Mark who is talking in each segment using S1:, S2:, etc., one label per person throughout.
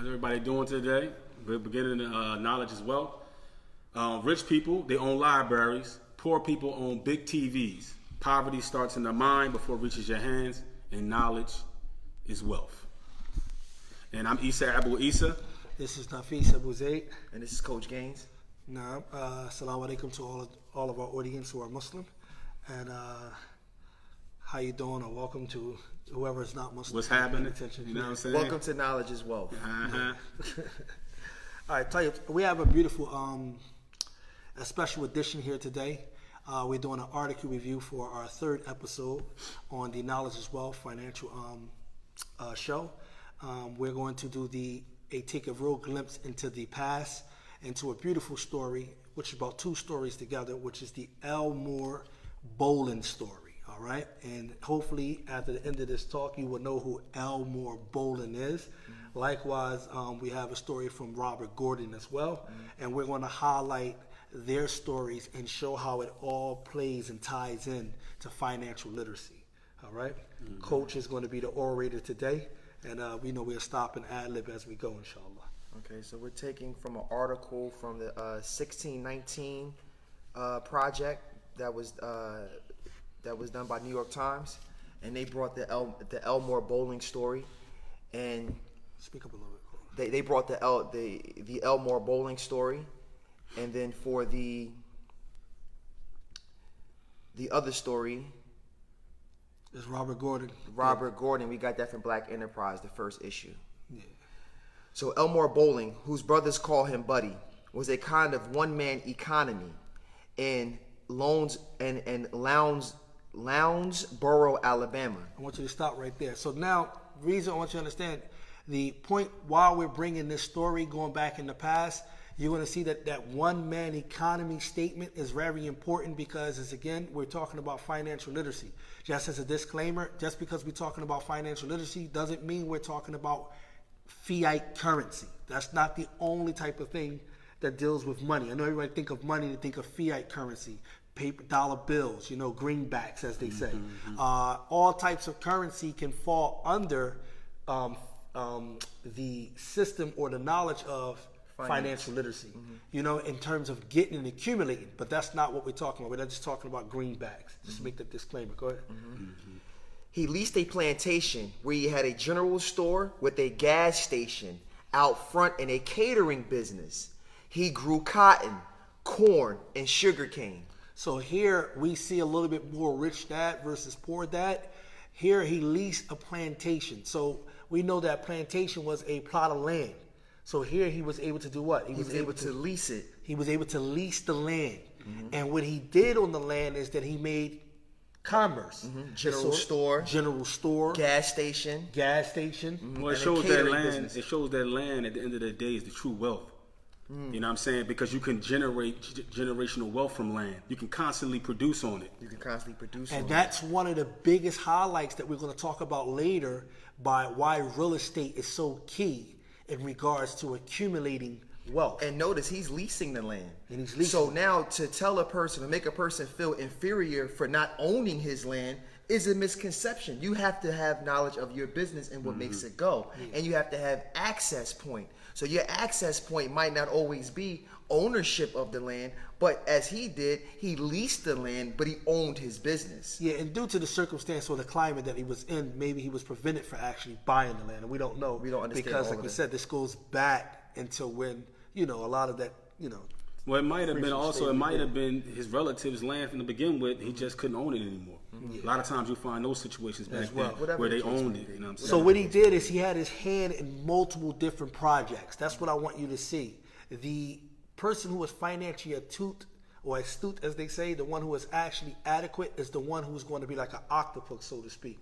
S1: How's everybody doing today? We're beginning knowledge as well. Rich people, they own libraries. Poor people own big TVs. Poverty starts in the mind before it reaches your hands, and knowledge is wealth. And I'm Issa Abu Issa.
S2: This is Nafis Abu Zaid.
S3: And this is Coach Gaines.
S2: Naam. Assalamu alaikum to all of our audience who are Muslim. And how you doing, or welcome to whoever is not Muslim.
S1: What's happening? You know what I'm saying?
S3: Welcome to Knowledge is Wealth.
S1: Uh-huh.
S2: All right, tell you, we have a beautiful, a special edition here today. We're doing an article review for our third episode on the Knowledge is Wealth financial show. We're going to take a real glimpse into the past, into a beautiful story, which is about two stories together, which is the Elmore Bowling story. All right, and hopefully after the end of this talk, you will know who Elmore Bowling is. Mm-hmm. Likewise, we have a story from Robert Gordon as well, and we're going to highlight their stories and show how it all plays and ties in to financial literacy. All right, Coach is going to be the orator today, and we know we'll stop and ad-lib as we go, inshallah.
S3: Okay, so we're taking from an article from the 1619 project that was done by New York Times, and they brought the Elmore Bowling story, and
S2: speak up a little bit.
S3: They brought the Elmore Bowling story, and then for the other story,
S2: it's Robert Gordon.
S3: Robert Gordon, we got that from Black Enterprise, the first issue.
S2: Yeah.
S3: So Elmore Bowling, whose brothers call him Buddy, was a kind of one-man economy in Lounsboro, Alabama.
S2: I want you to stop right there. So now, the reason I want you to understand, the point while we're bringing this story going back in the past, you're going to see that one-man economy statement is very important because, we're talking about financial literacy. Just as a disclaimer, just because we're talking about financial literacy doesn't mean we're talking about fiat currency. That's not the only type of thing that deals with money. I know everybody think of money, they think of fiat currency, paper dollar bills, greenbacks, as they say. All types of currency can fall under the system or the knowledge of financial literacy, in terms of getting and accumulating. But that's not what we're talking about. We're not just talking about greenbacks. Just to make that disclaimer. Go ahead.
S3: He leased a plantation where he had a general store with a gas station out front and a catering business. He grew cotton, corn, and sugarcane.
S2: So here we see a little bit more rich dad versus poor dad. Here he leased a plantation. So we know that plantation was a plot of land. So here he was able to do what?
S3: He was able to lease it.
S2: He was able to lease the land. And what he did on the land is that he made commerce.
S3: General store. Gas station.
S1: Well, it shows that land. Business. It shows that land at the end of the day is the true wealth. You know what I'm saying? Because you can generate generational wealth from land. You can constantly produce on it.
S2: And that's one of the biggest highlights that we're going to talk about later by why real estate is so key in regards to accumulating wealth.
S3: And notice he's leasing the land. So now to tell a person, to make a person feel inferior for not owning his land is a misconception. You have to have knowledge of your business and what makes it go. And you have to have access point. So your access point might not always be ownership of the land, but as he did, he leased the land, but he owned his business.
S2: Yeah, and due to the circumstance or the climate that he was in, maybe he was prevented from actually buying the land, and we don't know.
S3: We don't understand
S2: because, like we said, this goes back until when a lot of that,
S1: Well, it might have been also. It might have been his relatives' land from the begin with. He just couldn't own it anymore. A lot of times you find those situations back then where they owned it.
S2: So what he did is he had his hand in multiple different projects. That's what I want you to see. The person who is financially astute, as they say, the one who is actually adequate, is the one who's going to be like an octopus, so to speak.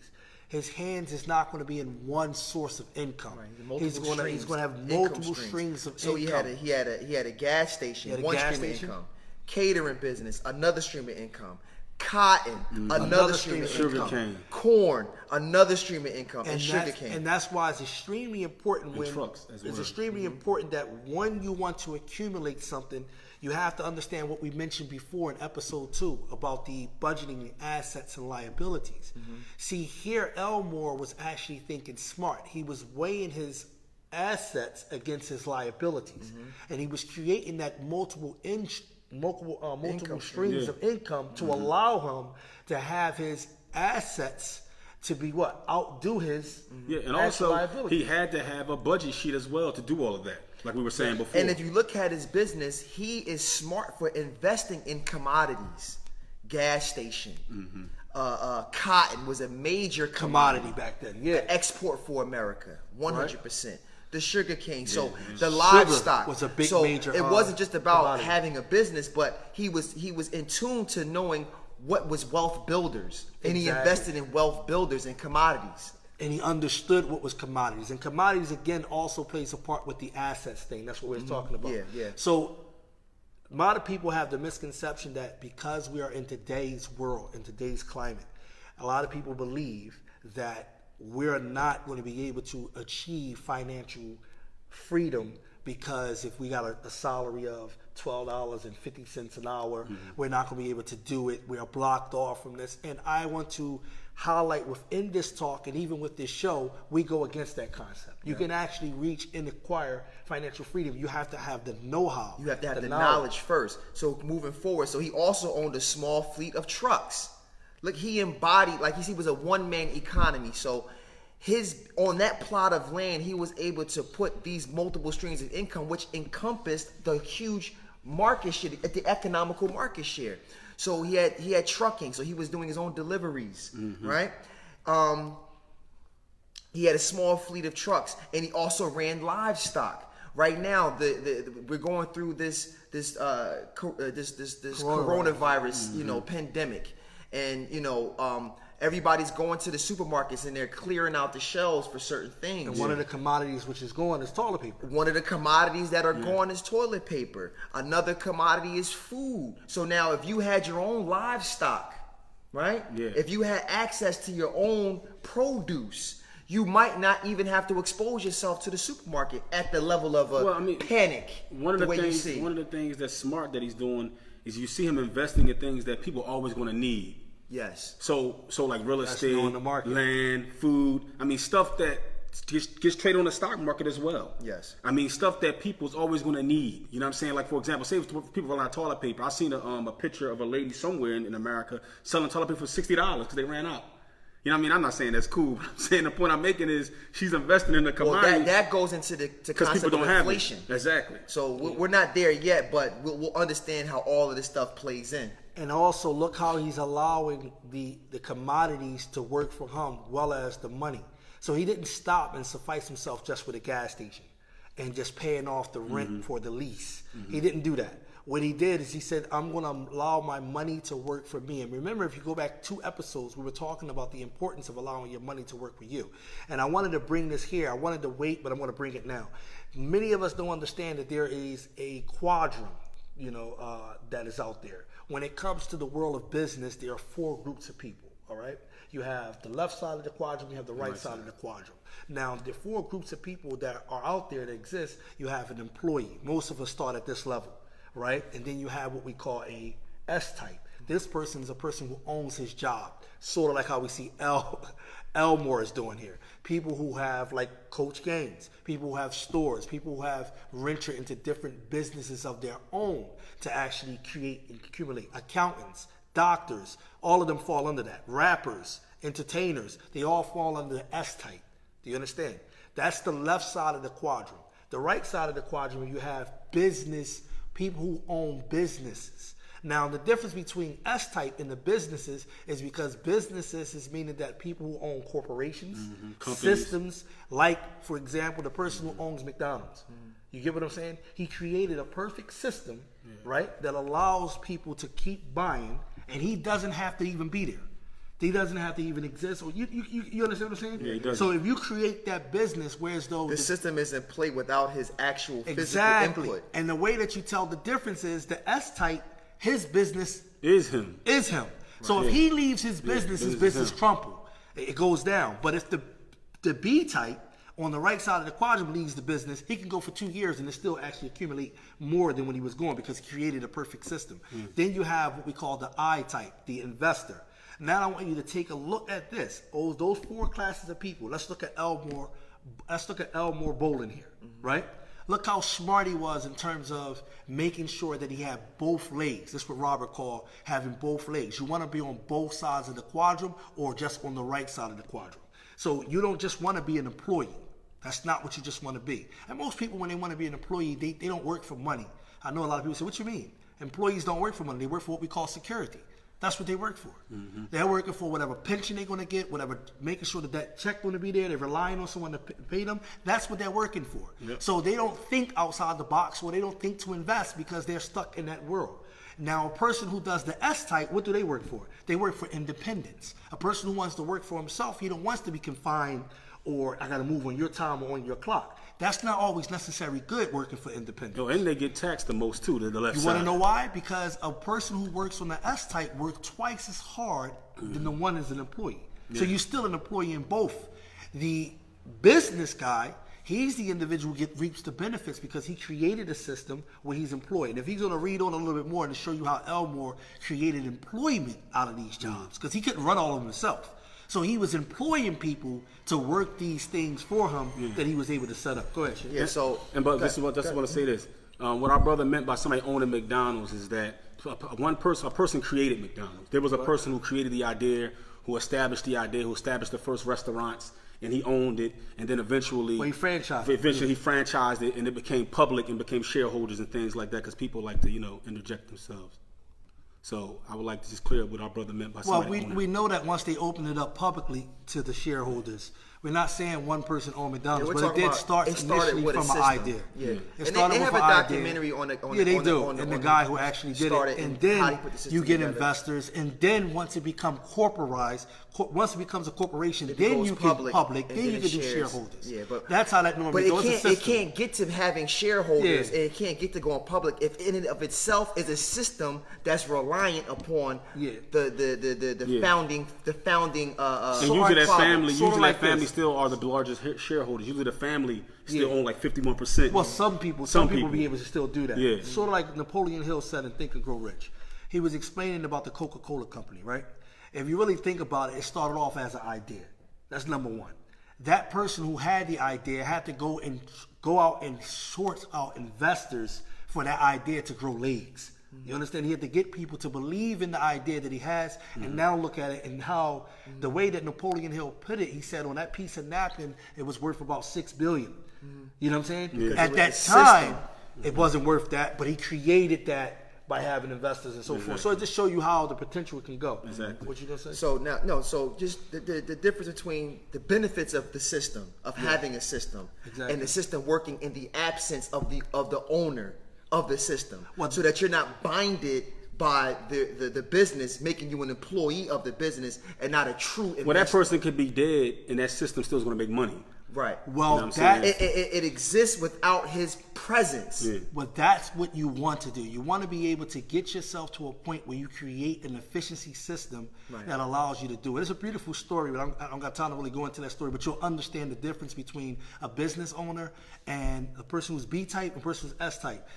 S2: His hands is not going to be in one source of income.
S3: Right.
S2: He's going to have multiple streams of income.
S3: So he had a gas station, one stream of income, catering business, another stream of income, cotton, another stream of income, corn, another stream of income, and sugarcane.
S2: And that's why it's extremely important important that when you want to accumulate something, you have to understand what we mentioned before in episode 2 about the budgeting and assets and liabilities. See, here Elmore was actually thinking smart. He was weighing his assets against his liabilities, and he was creating that multiple streams of income to allow him to have his assets to be outdo his
S1: and
S2: actual
S1: also
S2: liabilities.
S1: he had to have a budget sheet as well to do all of that, like we were saying before.
S3: And if you look at his business, he is smart for investing in commodities. Gas station, cotton was a major
S2: commodity back then. Yeah,
S3: export for America, 100%. The sugar cane, so the
S2: Sugar
S3: livestock
S2: was a big
S3: so
S2: major.
S3: It wasn't just about
S2: commodity.
S3: having a business, but he was in tune to knowing what was wealth builders, and he invested in wealth builders and commodities.
S2: And he understood what was commodities. And commodities, again, also plays a part with the assets thing. That's what we're talking about.
S3: Yeah.
S2: So a lot of people have the misconception that because we are in today's world, in today's climate, a lot of people believe that we're not going to be able to achieve financial freedom because if we got a salary of $12.50 an hour, we're not going to be able to do it. We are blocked off from this. And I want to highlight within this talk and even with this show, we go against that concept. You can actually reach and acquire financial freedom. You have to have the know-how.
S3: You have to have the knowledge first. So moving forward, so he also owned a small fleet of trucks. Look, he embodied, like he was a one-man economy. So on that plot of land, he was able to put these multiple streams of income, which encompassed the huge market share, the economical market share. So he had trucking, so he was doing his own deliveries, right? He had a small fleet of trucks, and he also ran livestock. Right now, we're going through this coronavirus, pandemic, and everybody's going to the supermarkets and they're clearing out the shelves for certain things.
S2: And one of the commodities which is going is toilet paper.
S3: One of the commodities that are going is toilet paper. Another commodity is food. So now if you had your own livestock, right? Yeah. If you had access to your own produce, you might not even have to expose yourself to the supermarket at the level of panic.
S1: One of the things that's smart that he's doing is you see him investing in things that people are always going to need.
S3: Yes.
S1: So like real estate, land, food. I mean, stuff that gets traded on the stock market as well.
S3: Yes.
S1: I mean, stuff that people's always going to need. You know what I'm saying? Like, for example, say if people run out of toilet paper. I seen a picture of a lady somewhere in America selling toilet paper for $60 because they ran out. You know what I mean? I'm not saying that's cool. But I'm saying the point I'm making is she's investing in the commodity.
S3: Well, that goes into the concept of inflation.
S1: Exactly.
S3: So we're not there yet, but we'll understand how all of this stuff plays in.
S2: And also look how he's allowing the commodities to work for him, well as the money. So he didn't stop and suffice himself just with a gas station and just paying off the rent for the lease. He didn't do that. What he did is he said, I'm going to allow my money to work for me. And remember, if you go back 2 episodes, we were talking about the importance of allowing your money to work for you. And I wanted to bring this here. I wanted to wait, but I'm going to bring it now. Many of us don't understand that there is a quadrant, that is out there. When it comes to the world of business, there are 4 groups of people, all right? You have the left side of the quadrant, you have the right side of the quadrant. Now, the 4 groups of people that are out there that exist, you have an employee. Most of us start at this level, right? And then you have what we call a S-type. This person is a person who owns his job, sort of like how we see Elmore is doing here. People who have, like Coach Gaines, people who have stores, people who have ventured into different businesses of their own to actually create and accumulate. Accountants, doctors, all of them fall under that. Rappers, entertainers, they all fall under the S-type. Do you understand? That's the left side of the quadrant. The right side of the quadrant, you have business, people who own businesses. Now, the difference between S-type and the businesses is because businesses is meaning that people who own corporations, systems, like, for example, the person who owns McDonald's. You get what I'm saying? He created a perfect system, right, that allows people to keep buying, and he doesn't have to even be there. He doesn't have to even exist. You understand what I'm saying?
S1: Yeah, he does.
S2: So if you create that business, whereas though
S3: the system is in play without his actual physical input.
S2: And the way that you tell the difference is the S-type, his business
S1: is him.
S2: Right. So if he leaves his business, his business crumble. It goes down. But if the B-type on the right side of the quadrant leaves the business, he can go for 2 years and it still actually accumulate more than when he was going because he created a perfect system. Then you have what we call the I-type, the investor. Now I want you to take a look at this. Those 4 classes of people. Let's look at Elmore. Let's look at Elmore Bowling here. right? Look how smart he was in terms of making sure that he had both legs. That's what Robert called having both legs. You want to be on both sides of the quadrant or just on the right side of the quadrant. So you don't just want to be an employee. That's not what you just want to be. And most people, when they want to be an employee, they don't work for money. I know a lot of people say, what you mean? Employees don't work for money. They work for what we call security. That's what they work for. They're working for whatever pension they're going to get, whatever, making sure that check going to be there. They're relying on someone to pay them. That's what they're working for.
S1: Yep.
S2: So they don't think outside the box, or they don't think to invest because they're stuck in that world. Now, a person who does the S-type, what do they work for? They work for independence. A person who wants to work for himself, he don't wants to be confined or I got to move on your time or on your clock. That's not always necessarily good working for independence.
S1: Oh, and they get taxed the most too, the left side.
S2: You want to know why? Because a person who works on the S-type works twice as hard than the one as an employee. So you're still an employee in both. The business guy, he's the individual who reaps the benefits because he created a system where he's employed. And if he's going to read on a little bit more and show you how Elmore created employment out of these jobs, because he couldn't run all of them himself. So he was employing people to work these things for him that he was able to set up. Go ahead, Shane.
S3: Yeah, so
S1: But this is what I want to say this. What our brother meant by somebody owning McDonald's is that a person created McDonald's. There was a person who created the idea, who established the idea, who established the first restaurants, and he owned it. And then eventually,
S2: Well, he franchised it.
S1: Eventually, he franchised it, and it became public and became shareholders and things like that because people like to, interject themselves. So I would like to just clear up what our brother meant by
S2: Well,
S1: somebody owning
S2: we
S1: it.
S2: know that once they opened it up publicly to the shareholders, we're not saying one person owned McDonald's,
S3: we're
S2: but it
S3: talking
S2: did
S3: about-
S2: start
S3: it started
S2: initially
S3: with a
S2: from an
S3: system.
S2: idea.
S3: Yeah.
S2: It
S3: And
S2: started
S3: they
S2: with
S3: have
S2: an
S3: a
S2: idea.
S3: documentary on the
S2: Yeah, they do.
S3: on the-
S2: And the
S3: on
S2: guy
S3: the-
S2: who actually did
S3: started
S2: it. And
S3: and how he
S2: then
S3: put the system
S2: you get
S3: together.
S2: investors. And then once it becomes corporized, once it becomes a corporation,
S3: It
S2: then
S3: goes
S2: you can public,
S3: and
S2: then you
S3: it
S2: can do
S3: shares.
S2: shareholders.
S3: Yeah, but
S2: that's how that normally
S3: But
S2: goes.
S3: it can't get to having shareholders.
S2: Yeah.
S3: And it can't get to going public if in and of itself is a system that's reliant upon
S2: Yeah.
S3: the founding
S1: And
S2: So
S1: usually
S2: like
S1: that
S2: public,
S1: family,
S2: sorta like this.
S1: still are the largest shareholders. Usually the family still
S2: Yeah.
S1: own like 51%.
S2: Well, some people be able to still do that.
S1: Yeah.
S2: Sort of like Napoleon Hill said in Think and Grow Rich. He was explaining about the Coca-Cola company, right? If you really think about it, it started off as an idea. That's number one. That person who had the idea had to go out and sort out investors for that idea to grow legs. You understand? He had to get people to believe in the idea that he has, and now look at it and how the way that Napoleon Hill put it. He said on that piece of napkin, it was worth about $6 billion. You know what I'm saying?
S3: Because
S2: At
S3: it was
S2: that
S3: a
S2: time,
S3: system.
S2: it wasn't worth that, but he created that by having investors and so forth. So it just show you how the potential can go.
S1: Exactly.
S2: What you gonna say?
S3: So now, no. So just the difference between the benefits of the system of having a system
S2: Exactly.
S3: and the system working in the absence of the owner of the system,
S2: Well,
S3: so that you're not binded by the business, making you an employee of the business and not a true investor.
S1: Well, that person could be dead, and that system still is going to make money.
S3: Right.
S2: Well,
S1: You know what I'm
S2: that
S1: saying?
S3: It exists without his presence.
S1: Yeah.
S2: But that's what you want to do. You want to be able to get yourself to a point where you create an efficiency system that allows you to do it. It's a beautiful story, but I don't got time to really go into that story. But you'll understand the difference between a business owner and a person who's B-type and a person who's S-type.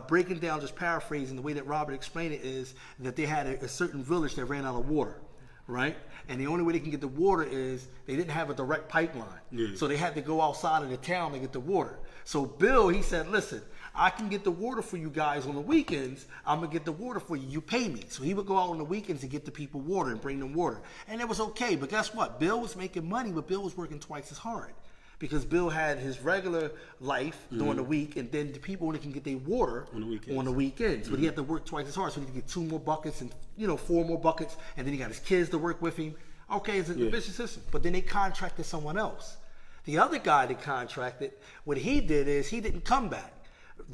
S2: Breaking down, just paraphrasing, the way that Robert explained it is that they had a certain village that ran out of water. Right? And the only way they can get the water is they didn't have a direct pipeline.
S1: Yeah.
S2: So they had to go outside of the town to get the water. So Bill, he said, listen, I can get the water for you guys on the weekends. I'm going to get the water for you. You pay me. So he would go out on the weekends to get the people water and bring them water. And it was okay. But guess what? Bill was making money, but Bill was working twice as hard. Because Bill had his regular life during the week, and then the people only can get their water
S1: On the weekends.
S2: on the weekends. But he had to work twice as hard, so he had to get 2 more buckets and 4 more buckets, and then he got his kids to work with him. Okay, it's a vicious system. But then they contracted someone else. The other guy that contracted, what he did is he didn't come back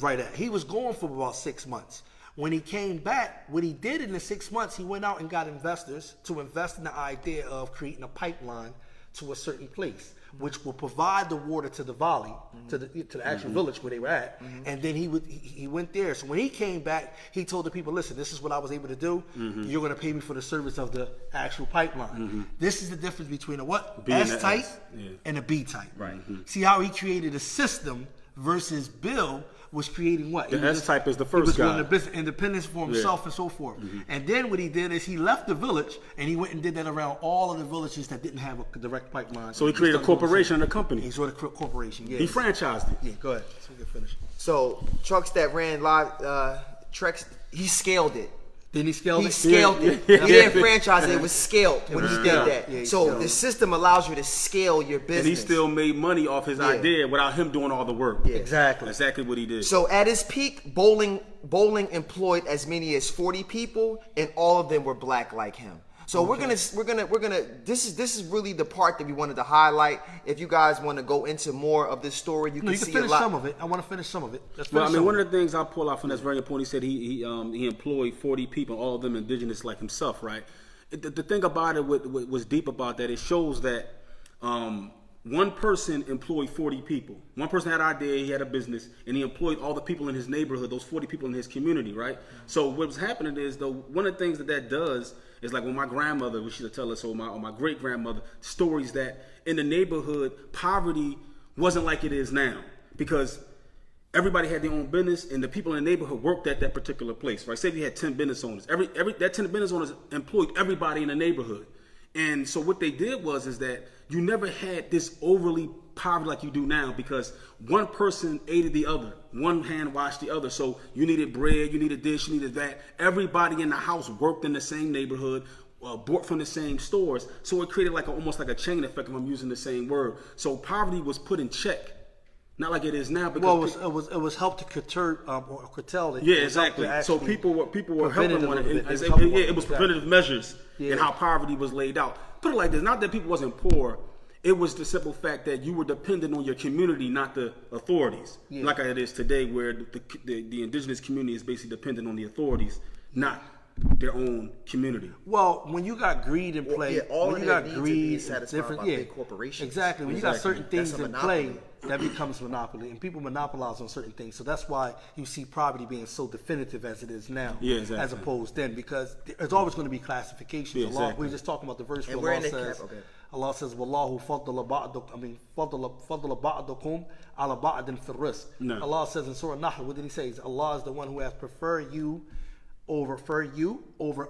S2: right at. He was gone for about 6 months. When he came back, what he did in the 6 months, he went out and got investors to invest in the idea of creating a pipeline to a certain place, which will provide the water to the valley, to the actual village where they were at. And then he went there. So when he came back, he told the people, listen, this is what I was able to do. You're going to pay me for the service of the actual pipeline. This is the difference between a what?
S1: B and a
S2: S-type
S1: S. Yeah.
S2: and a B-type.
S1: Right.
S2: See how he created a system versus Bill was creating what?
S1: The S-type is the
S2: He
S1: first
S2: was
S1: guy.
S2: doing the business independence for himself and so forth. And then what he did is he left the village and he went and did that around all of the villages that didn't have a direct pipeline.
S1: So he created a corporation and a company.
S2: He sort of corporation. Yeah.
S1: He franchised it.
S2: Yeah. Go ahead. So we can finish.
S3: So trucks that ran live trucks, he scaled it.
S2: Then he scaled
S3: He
S2: it.
S3: scaled it.
S1: Yeah.
S3: He didn't franchise it. It was scaled when he did that.
S2: Yeah, he
S3: So
S2: scaled
S3: the
S2: it.
S3: system allows you to scale your business.
S1: And he still made money off his idea without him doing all the work.
S3: Yeah.
S2: Exactly.
S1: Exactly what he did.
S3: So at his peak, bowling employed as many as 40 people, and all of them were black like him. So we're gonna this is really the part that we wanted to highlight. If you guys want to go into more of this story, you
S2: No,
S3: can
S2: you can
S3: see
S2: finish
S3: a lot.
S2: some of it. I want to finish some of it. Let's
S1: Well, I
S2: finish
S1: mean,
S2: some
S1: one
S2: of
S1: of the things I pull out from that's very important. He said he employed 40 people, all of them indigenous like himself, right? The thing about it, what was deep about that, it shows that one person employed 40 people. One person had an idea, he had a business, and he employed all the people in his neighborhood, those 40 people in his community, right? So what was happening is, though, one of the things that does is like when my grandmother, we used to tell us, or my great grandmother, stories that in the neighborhood, poverty wasn't like it is now, because everybody had their own business, and the people in the neighborhood worked at that particular place, right? Say if you had 10 business owners, that 10 business owners employed everybody in the neighborhood. And so what they did was that you never had this overly poverty like you do now, because one person aided the other, one hand washed the other. So you needed bread, you needed this, you needed that. Everybody in the house worked in the same neighborhood, bought from the same stores. So it created like almost like a chain effect, if I'm using the same word. So poverty was put in check. Not like it is now, because
S2: Well, it was helped to curtail it.
S1: yeah,
S2: It was helped to
S1: exactly. So
S2: actually
S1: people were
S2: prevent
S1: helping
S2: it a
S1: on
S2: little
S1: it.
S2: bit.
S1: It was preventative measures in how poverty was laid out. Put it like this: not that people wasn't poor, it was the simple fact that you were dependent on your community, not the authorities.
S2: Yeah.
S1: Like it is today, where the indigenous community is basically dependent on the authorities, not their own community.
S2: Well, when you got greed in play,
S3: all
S2: when
S3: of
S2: you
S3: their
S2: got
S3: needs are
S2: greed,
S3: being satisfied
S2: different,
S3: by big corporations.
S2: Exactly. When you got certain things
S3: That's a
S2: in play,
S3: monopoly.
S2: that becomes monopoly, and people monopolize on certain things. So that's why you see poverty being so definitive as it is now,
S1: Yeah, exactly.
S2: as opposed then, because there's always going to be classifications.
S1: Yeah, exactly.
S2: We were just talking about the verse
S3: And
S2: where
S3: we're
S2: Allah
S3: in the
S2: says,
S3: cap, okay.
S2: Allah says, "Wallahu faddala ba'dakum ala ba'din fi rizq."
S1: No.
S2: Allah says in Surah Nahl, what did He say? Allah is the one who has preferred you over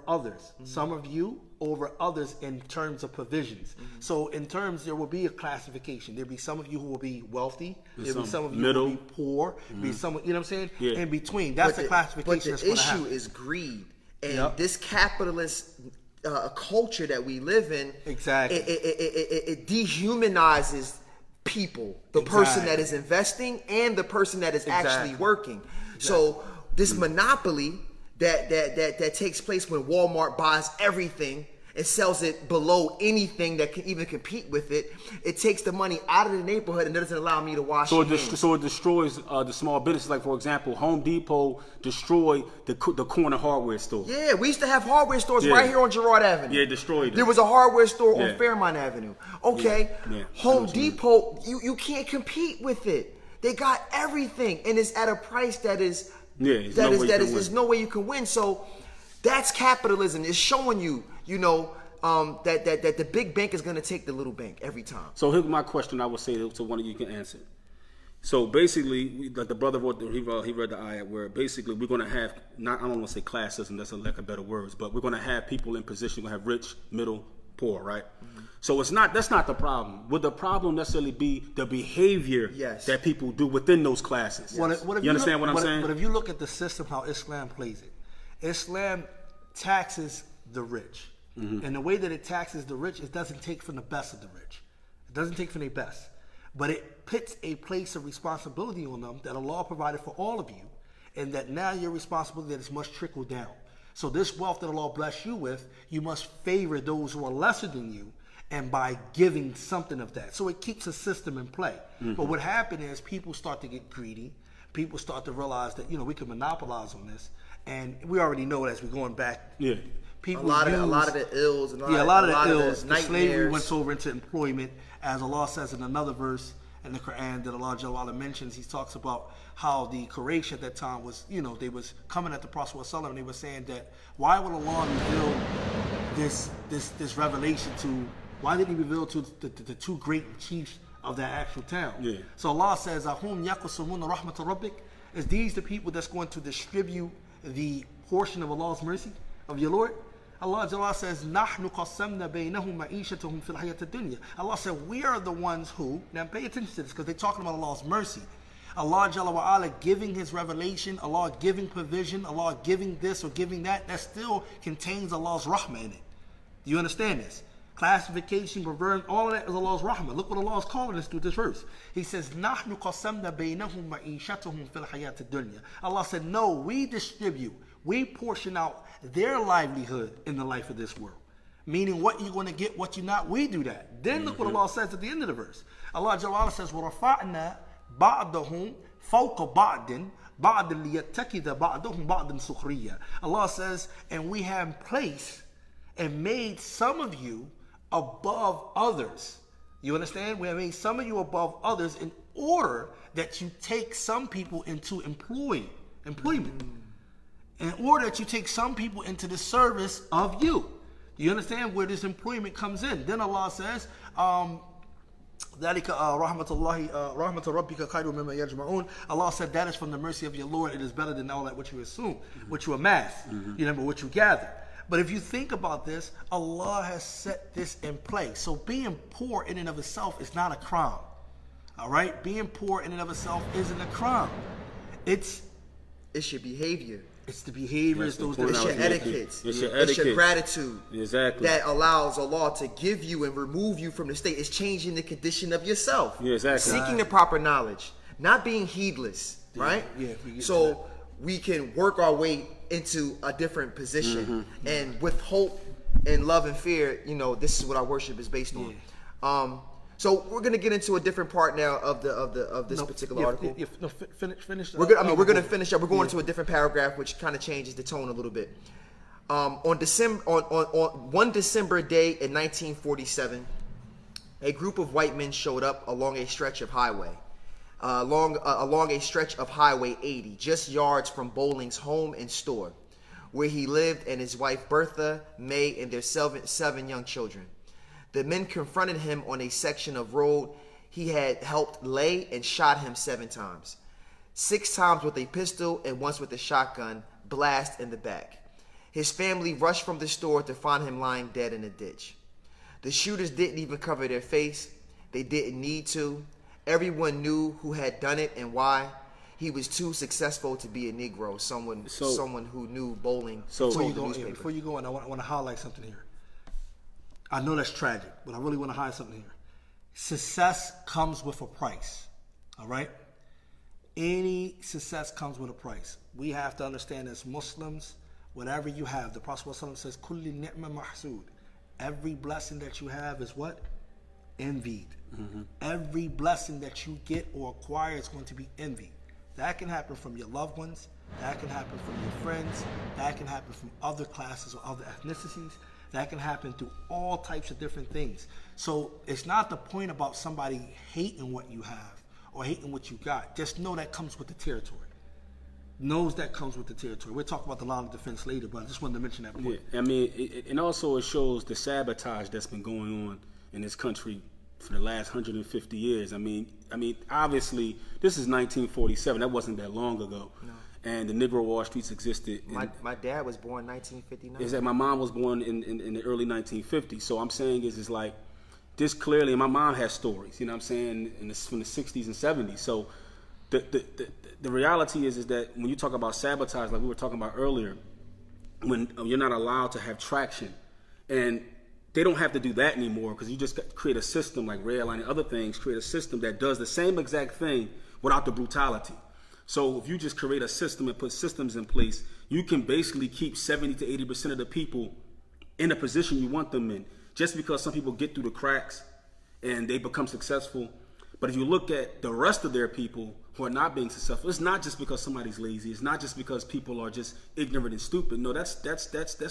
S2: others.
S3: Mm-hmm.
S2: Some of you over others in terms of provisions.
S3: Mm-hmm.
S2: So in terms, there will be a classification. There'll be some of you who will be wealthy. There'll be some of you
S1: middle.
S2: who will be poor. Be some, you know what I'm saying?
S1: Yeah.
S2: In between. That's the classification that's
S3: But
S2: going
S3: the
S2: to
S3: issue
S2: happen.
S3: is greed, and
S2: Yep.
S3: this capitalist culture that we live in.
S2: Exactly.
S3: It dehumanizes people, the person that is investing and the person that is actually working. So this monopoly that takes place when Walmart buys everything and sells it below anything that can even compete with it, it takes the money out of the neighborhood and doesn't allow me to wash
S1: So
S3: my hands.
S1: it destroys the small businesses. Like, for example, Home Depot destroyed the corner hardware store.
S3: Yeah, we used to have hardware stores
S1: Yeah.
S3: right here on Girard Avenue.
S1: Yeah, destroyed it.
S3: There was a hardware store
S1: Yeah.
S3: on Fairmont Avenue. Okay,
S1: Yeah.
S3: Home
S1: I know what you mean.
S3: Depot, you can't compete with it. They got everything, and it's at a price that is
S1: there's no way you can win.
S3: there's no way you can win. So that's capitalism. It's showing you, that the big bank is going to take the little bank every time.
S1: So here's my question. I would say to one of you can answer. So basically, like the brother wrote, he read the ayat where basically we're going to have, I don't want to say classism, that's a lack of better words, but we're going to have people in position, we're going to have rich, middle, poor, right? Mm-hmm. So that's not the problem. Would the problem necessarily be the behavior that people do within those classes?
S2: What
S1: You understand what I'm saying?
S2: But if you look at the system, how Islam plays it, Islam taxes the rich.
S1: Mm-hmm.
S2: And the way that it taxes the rich, it doesn't take from the best of the rich. It doesn't take from their best. But it puts a place of responsibility on them that Allah provided for all of you, and that now your responsibility that is must trickle down. So this wealth that Allah bless you with, you must favor those who are lesser than you, and by giving something of that. So it keeps a system in play.
S1: Mm-hmm.
S2: But what happened is people start to get greedy. People start to realize that, we can monopolize on this. And we already know it as we're going back.
S1: Yeah.
S3: A lot of the ills and
S2: a lot of the
S3: ills,
S2: the slavery
S3: nightmares.
S2: went over into employment, as Allah says in another verse in the Quran that Allah Jalla wa'ala mentions. He talks about how the Quraysh at that time was, they was coming at the Prophet ﷺ, and they were saying that why would Allah reveal this revelation to? Why didn't He reveal to the two great chiefs of that actual town.
S1: Yeah.
S2: So Allah says, "Ahum yakusumun rahmat rabbik." Is these the people that's going to distribute the portion of Allah's mercy of your Lord? Allah says, "Nahnu qasamna baynahum ma'ishatahum fil hayat ad-dunya." Allah said, we are the ones who. Now pay attention to this because they're talking about Allah's mercy. Allah Jalla wa Ala giving His revelation, Allah giving provision, Allah giving this or giving that. That still contains Allah's rahmah in it. Do you understand this? Classification, reverse, all of that is Allah's rahmah. Look what Allah is calling us through this verse. He says, "Nahnu qasamna baynahum ma'ishatahum fil hayat ad-dunya." Allah said, no, we distribute, we portion out their livelihood in the life of this world. Meaning what you're going to get, what you're not, we do that. Then look what Allah says at the end of the verse. Allah Jalla wa Ala says, وَرَفَعْنَا بَعْضَهُمْ فَوْقَ بَعْدٍ بَعْدٍ لِيَتَّكِذَ بَعْضُهُمْ بَعْضٍ سُخْرِيًّا. Allah says, and we have placed and made some of you above others. You understand? We have made some of you above others in order that you take some people into employment. In order that you take some people into the service of you. You understand where this employment comes in? Then Allah says, Allah said that is from the mercy of your Lord. It is better than all that which you assume, what you amass, you remember what you gather. But if you think about this, Allah has set this in place. So being poor in and of itself is not a crime. All right? Being poor in and of itself isn't a crime. It's
S3: your behavior.
S2: It's the behavior.
S1: It's
S3: It's your etiquette.
S1: It's your
S3: It's
S1: etiquette.
S3: your gratitude.
S1: Exactly.
S3: That allows Allah to give you and remove you from the state. It's changing the condition of yourself.
S1: Yeah, exactly.
S3: Seeking the proper knowledge. Not being heedless, right?
S2: Yeah, if we get to
S3: so we can work our way into a different position. And with hope and love and fear, this is what our worship is based on. So we're gonna get into a different part now of this particular article.
S2: Finish.
S3: We're gonna finish up. We're going to a different paragraph, which kind of changes the tone a little bit. On 1 December day in 1947, a group of white men showed up along a stretch of highway, along a stretch of Highway 80, just yards from Bowling's home and store, where he lived and his wife Bertha, May, and their seven young children. The men confronted him on a section of road he had helped lay and shot him 7 times. 6 times with a pistol and once with a shotgun blast in the back. His family rushed from the store to find him lying dead in a ditch. The shooters didn't even cover their face. They didn't need to. Everyone knew who had done it and why. He was too successful to be a Negro. Someone who knew Bowling told the newspaper.
S2: Before you go on, I want to highlight something here. I know that's tragic, but I really want to highlight something here. Success comes with a price. All right? Any success comes with a price. We have to understand as Muslims, whatever you have, the Prophet ﷺ says, Kulli ni'ma mahsud. Every blessing that you have is what? Envied. Every blessing that you get or acquire is going to be envied. That can happen from your loved ones. That can happen from your friends. That can happen from other classes or other ethnicities. That can happen through all types of different things. So it's not the point about somebody hating what you have or hating what you got. Just know that comes with the territory. Knows that comes with the territory. We'll talk about the line of defense later, but I just wanted to mention that point.
S1: Yeah, I mean, and also it shows the sabotage that's been going on in this country for the last 150 years. I mean, obviously, this is 1947. That wasn't that long ago. No. And the Negro Wall Streets existed.
S3: My dad was born in 1959.
S1: Is that my mom was born in the early 1950s. So I'm saying is like this clearly, and my mom has stories, you know what I'm saying, from the 60s and 70s. So the reality is that when you talk about sabotage, like we were talking about earlier, when you're not allowed to have traction, and they don't have to do that anymore because you just create a system like Redline and other things, create a system that does the same exact thing without the brutality. So if you just create a system and put systems in place, you can basically keep 70 to 80% of the people in the position you want them in. Just because some people get through the cracks and they become successful. But if you look at the rest of their people who are not being successful, it's not just because somebody's lazy. It's not just because people are just ignorant and stupid. No, that's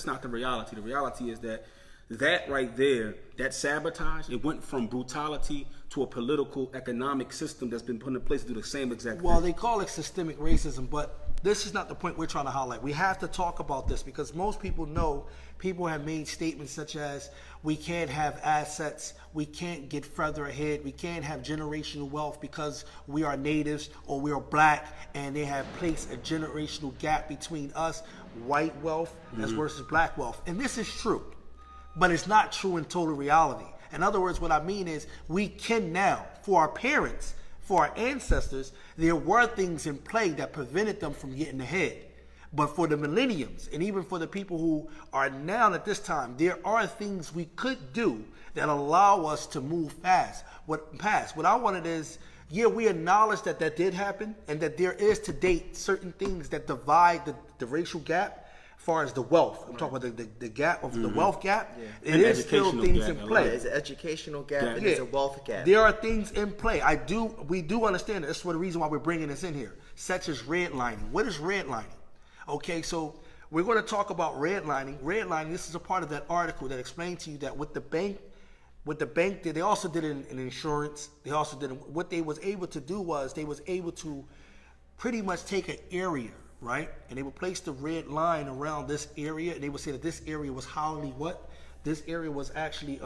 S1: not the reality. The reality is that That right there, that sabotage, it went from brutality to a political, economic system that's been put in place to do the same exact
S2: Well,
S1: thing.
S2: they call it systemic racism, but this is not the point we're trying to highlight. We have to talk about this because most people know people have made statements such as we can't have assets, we can't get further ahead, we can't have generational wealth because we are natives or we are black, and they have placed a generational gap between us, white wealth as versus black wealth. And this is true, but it's not true in total reality. In other words, what I mean is we can now, for our parents, for our ancestors, there were things in play that prevented them from getting ahead. But for the millenniums, and even for the people who are now at this time, there are things we could do that allow us to move fast. What I wanted is, yeah, we acknowledge that that did happen, and that there is to date certain things that divide the racial gap. As far as the wealth, I'm talking about the gap of the wealth gap.
S3: Yeah.
S2: It is still things in play.
S3: There's an educational gap and there's a wealth gap.
S2: There are things in play. We do understand that. That's the reason why we're bringing this in here, such as redlining. What is redlining? Okay, so we're going to talk about redlining. Redlining, this is a part of that article that explained to you that with the bank did, they also did it in insurance. They also did it, what they was able to do was they was able to pretty much take an area, right? And they would place the red line around this area, and they would say that this area was highly what? This area was actually,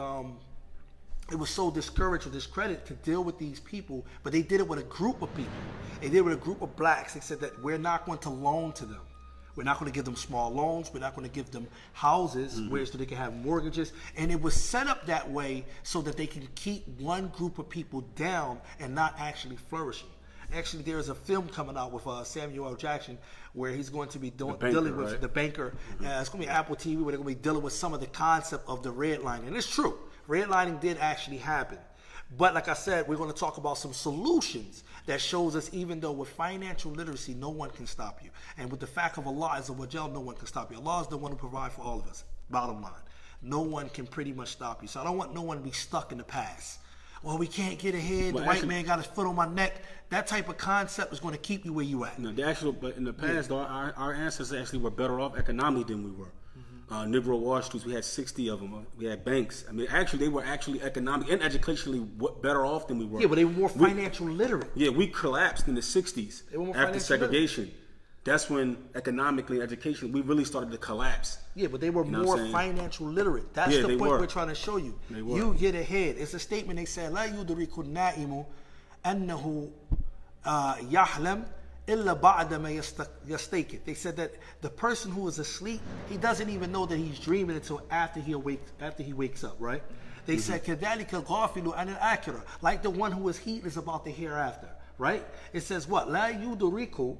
S2: it was so discouraged or discredited to deal with these people, but they did it with a group of people. They did it with a group of blacks. They said that we're not going to loan to them. We're not going to give them small loans. We're not going to give them houses where so they can have mortgages. And it was set up that way so that they can keep one group of people down and not actually flourishing. Actually, there's a film coming out with Samuel L. Jackson where he's going to be dealing with
S1: right?
S2: The Banker. It's going to be Apple TV where they're going to be dealing with some of the concept of the redlining. And it's true. Redlining did actually happen. But like I said, we're going to talk about some solutions that shows us even though with financial literacy, no one can stop you. And with the fact of Allah as a wajal, no one can stop you. Allah is the one who provides for all of us. Bottom line. No one can pretty much stop you. So I don't want no one to be stuck in the past. Well, we can't get ahead. The white man got his foot on my neck. That type of concept is going to keep you where you at.
S1: No, but in the past, though, our ancestors actually were better off economically than we were. Negro Wall Streets, we had 60 of them. We had banks. I mean, actually, they were actually economic and educationally better off than we were.
S2: Yeah, but they were more financial literate.
S1: Yeah, we collapsed in the 60s after segregation.
S2: Literate.
S1: That's when economically and educationally we really started to collapse.
S2: Yeah, but they were more financial literate. That's the point we're trying to show you. You get ahead. It's a statement they said, لا يدرك النائم أنه يحلم إلا بعد ما يستيقظ. They said that the person who is asleep, he doesn't even know that he's dreaming until after he wakes up, right? They said كذلك الغافل عن الآخرة, like the one who is heedless about the hereafter, right? It says what? لا يدرك,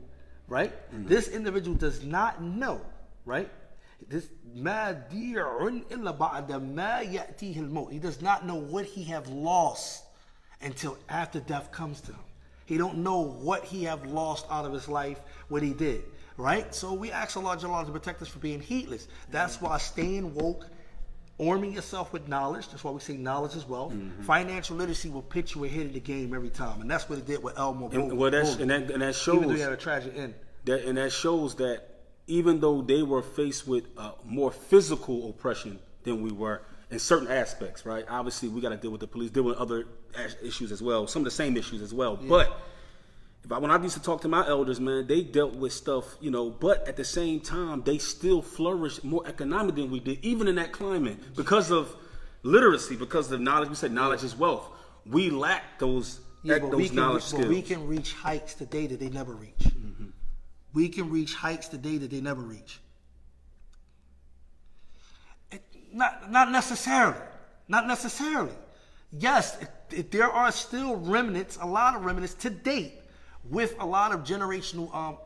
S2: right? This individual does not know, right? This مَادِيعٌ إِلَّا بَعْدَ مَا يَأْتِيهِ الْمَوْتِ. He does not know what he have lost until after death comes to him. He don't know what he have lost out of his life, what he did, right? So we ask Allah to protect us from being heedless. That's why staying woke, arming yourself with knowledge, that's why we say knowledge as well. Financial literacy will pitch you ahead of the game every time, and that's what it did with Elmo.
S1: And that shows,
S2: even though he had a tragic end.
S1: That shows that even though they were faced with more physical oppression than we were in certain aspects, right? Obviously, we got to deal with the police, deal with other issues as well, some of the same issues as well. Yeah. But when I used to talk to my elders, man, they dealt with stuff, but at the same time, they still flourished more economically than we did, even in that climate, because of literacy, because of knowledge. We said knowledge is wealth. We lack those knowledge skills.
S2: But we can reach heights today that they never reach. We can reach heights today that they never reach. Not necessarily. Not necessarily. Yes, there are still remnants, a lot of remnants to date with a lot of generational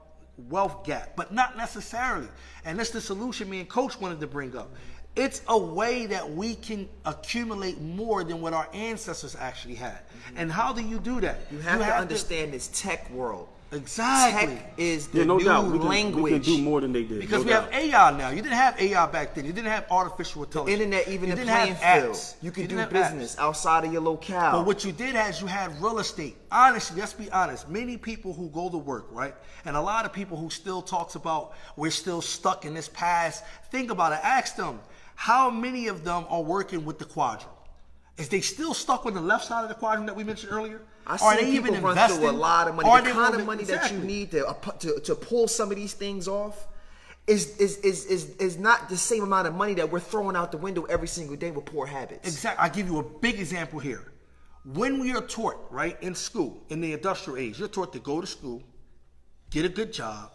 S2: wealth gap, but not necessarily. And that's the solution me and Coach wanted to bring up. It's a way that we can accumulate more than what our ancestors actually had. And how do you do that?
S3: You have to understand this tech world.
S2: Exactly.
S3: Tech is the
S1: no
S3: new
S1: doubt.
S3: language.
S1: We can do more than they did.
S2: Because we have AI now. You didn't have AI back then. You didn't have artificial intelligence.
S3: The internet, even
S2: you
S3: the
S2: didn't
S3: playing
S2: have
S3: field.
S2: apps.
S3: You could do business outside of your locale.
S2: But what you did is you had real estate. Honestly, let's be honest. Many people who go to work, right? And a lot of people who still talks about we're still stuck in this past. Think about it. Ask them, how many of them are working with the quadrant? Is they still stuck on the left side of the quadrant that we mentioned earlier?
S3: Are they even run through a lot of money?
S2: Are
S3: the
S2: they
S3: kind of
S2: moving-
S3: money that you
S2: Exactly.
S3: need to pull some of these things off is not the same amount of money that we're throwing out the window every single day with poor habits.
S2: Exactly. I'll give you a big example here. When we are taught, right, in school, in the industrial age, you're taught to go to school, get a good job,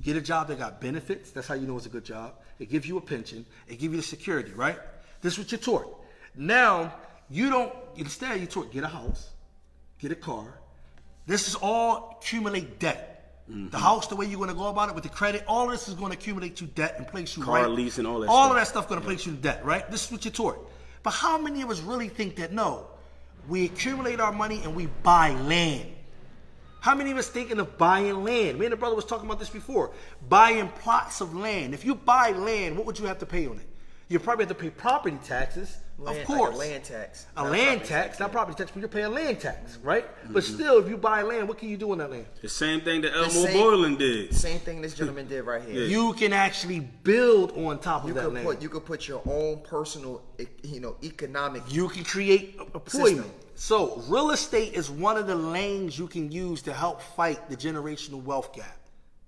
S2: get a job that got benefits. That's how you know it's a good job. It gives you a pension. It gives you the security, right? This is what you're taught. Now, instead you're taught, get a house, get a car. This is all accumulate debt. The house, the way you're going to go about it with the credit, all of this is going to accumulate to debt and place you
S1: Car
S2: right.
S1: lease and all that
S2: All
S1: stuff.
S2: of that stuff going to place you in debt, right? This is what you're taught. But how many of us really think that, no, we accumulate our money and we buy land? How many of us thinking of buying land? Me and the brother was talking about this before. Buying plots of land. If you buy land, what would you have to pay on it? You probably have to pay property taxes,
S3: Land-
S2: of
S3: like
S2: course.
S3: a land tax.
S2: A
S3: Not
S2: land
S3: property
S2: tax, not property tax, but you're paying land tax, right? But still, if you buy land, what can you do on that land?
S1: The same thing that
S3: The
S1: Elmo
S3: same-
S1: Boylan did.
S3: Same thing this gentleman did right here.
S2: You can actually build on top of
S3: You
S2: that
S3: could
S2: land.
S3: put your own personal, economic.
S2: You can create employment. So real estate is one of the lanes you can use to help fight the generational wealth gap.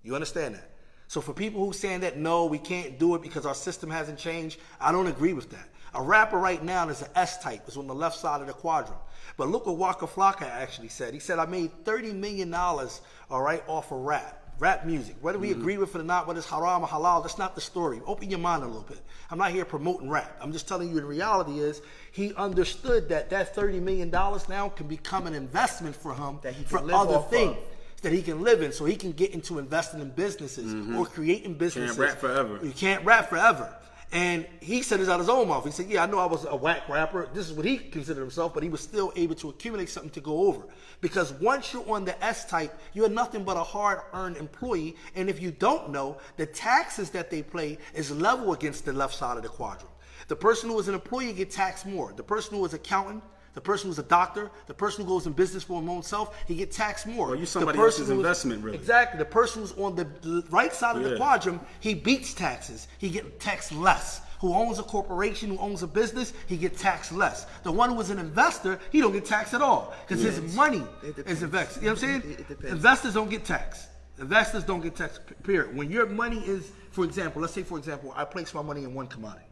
S2: You understand that? So for people who saying that, no, we can't do it because our system hasn't changed, I don't agree with that. A rapper right now is an S-type. It's on the left side of the quadrant. But look what Waka Flocka actually said. He said, I made $30 million, all right, off of rap music. Whether we agree with it or not, whether it's haram or halal, that's not the story. Open your mind a little bit. I'm not here promoting rap. I'm just telling you the reality is he understood that $30 million now can become an investment for him
S3: That he
S2: for
S3: can live
S2: other
S3: off
S2: things.
S3: of.
S2: That he can live in, so he can get into investing in businesses or creating businesses.
S1: rap forever.
S2: You can't rap forever. And he said this out of his own mouth. He said, yeah, I know I was a whack rapper. This is what he considered himself, but he was still able to accumulate something to go over. Because once you're on the S-type, you're nothing but a hard-earned employee. And if you don't know, the taxes that they pay is level against the left side of the quadrant. The person who is an employee gets taxed more. The person who is an accountant, the person who's a doctor, the person who goes in business for his own self, he gets taxed more.
S1: Well, you somebody
S2: The person
S1: else's
S2: who's-
S1: investment, really.
S2: Exactly. The person who's on the right side of the
S1: Yeah.
S2: quadrant, he beats taxes. He gets taxed less. Who owns a corporation, who owns a business, he gets taxed less. The one who is an investor, he don't get taxed at all because his money
S3: It
S2: is
S3: depends.
S2: invested. You know what I'm saying?
S3: It depends.
S2: Investors don't get taxed. Investors don't get taxed, period. When your money is, for example, let's say, for example, I place my money in one commodity,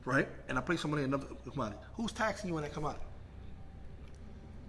S2: right? And I place my money in another commodity. Who's taxing you on that commodity?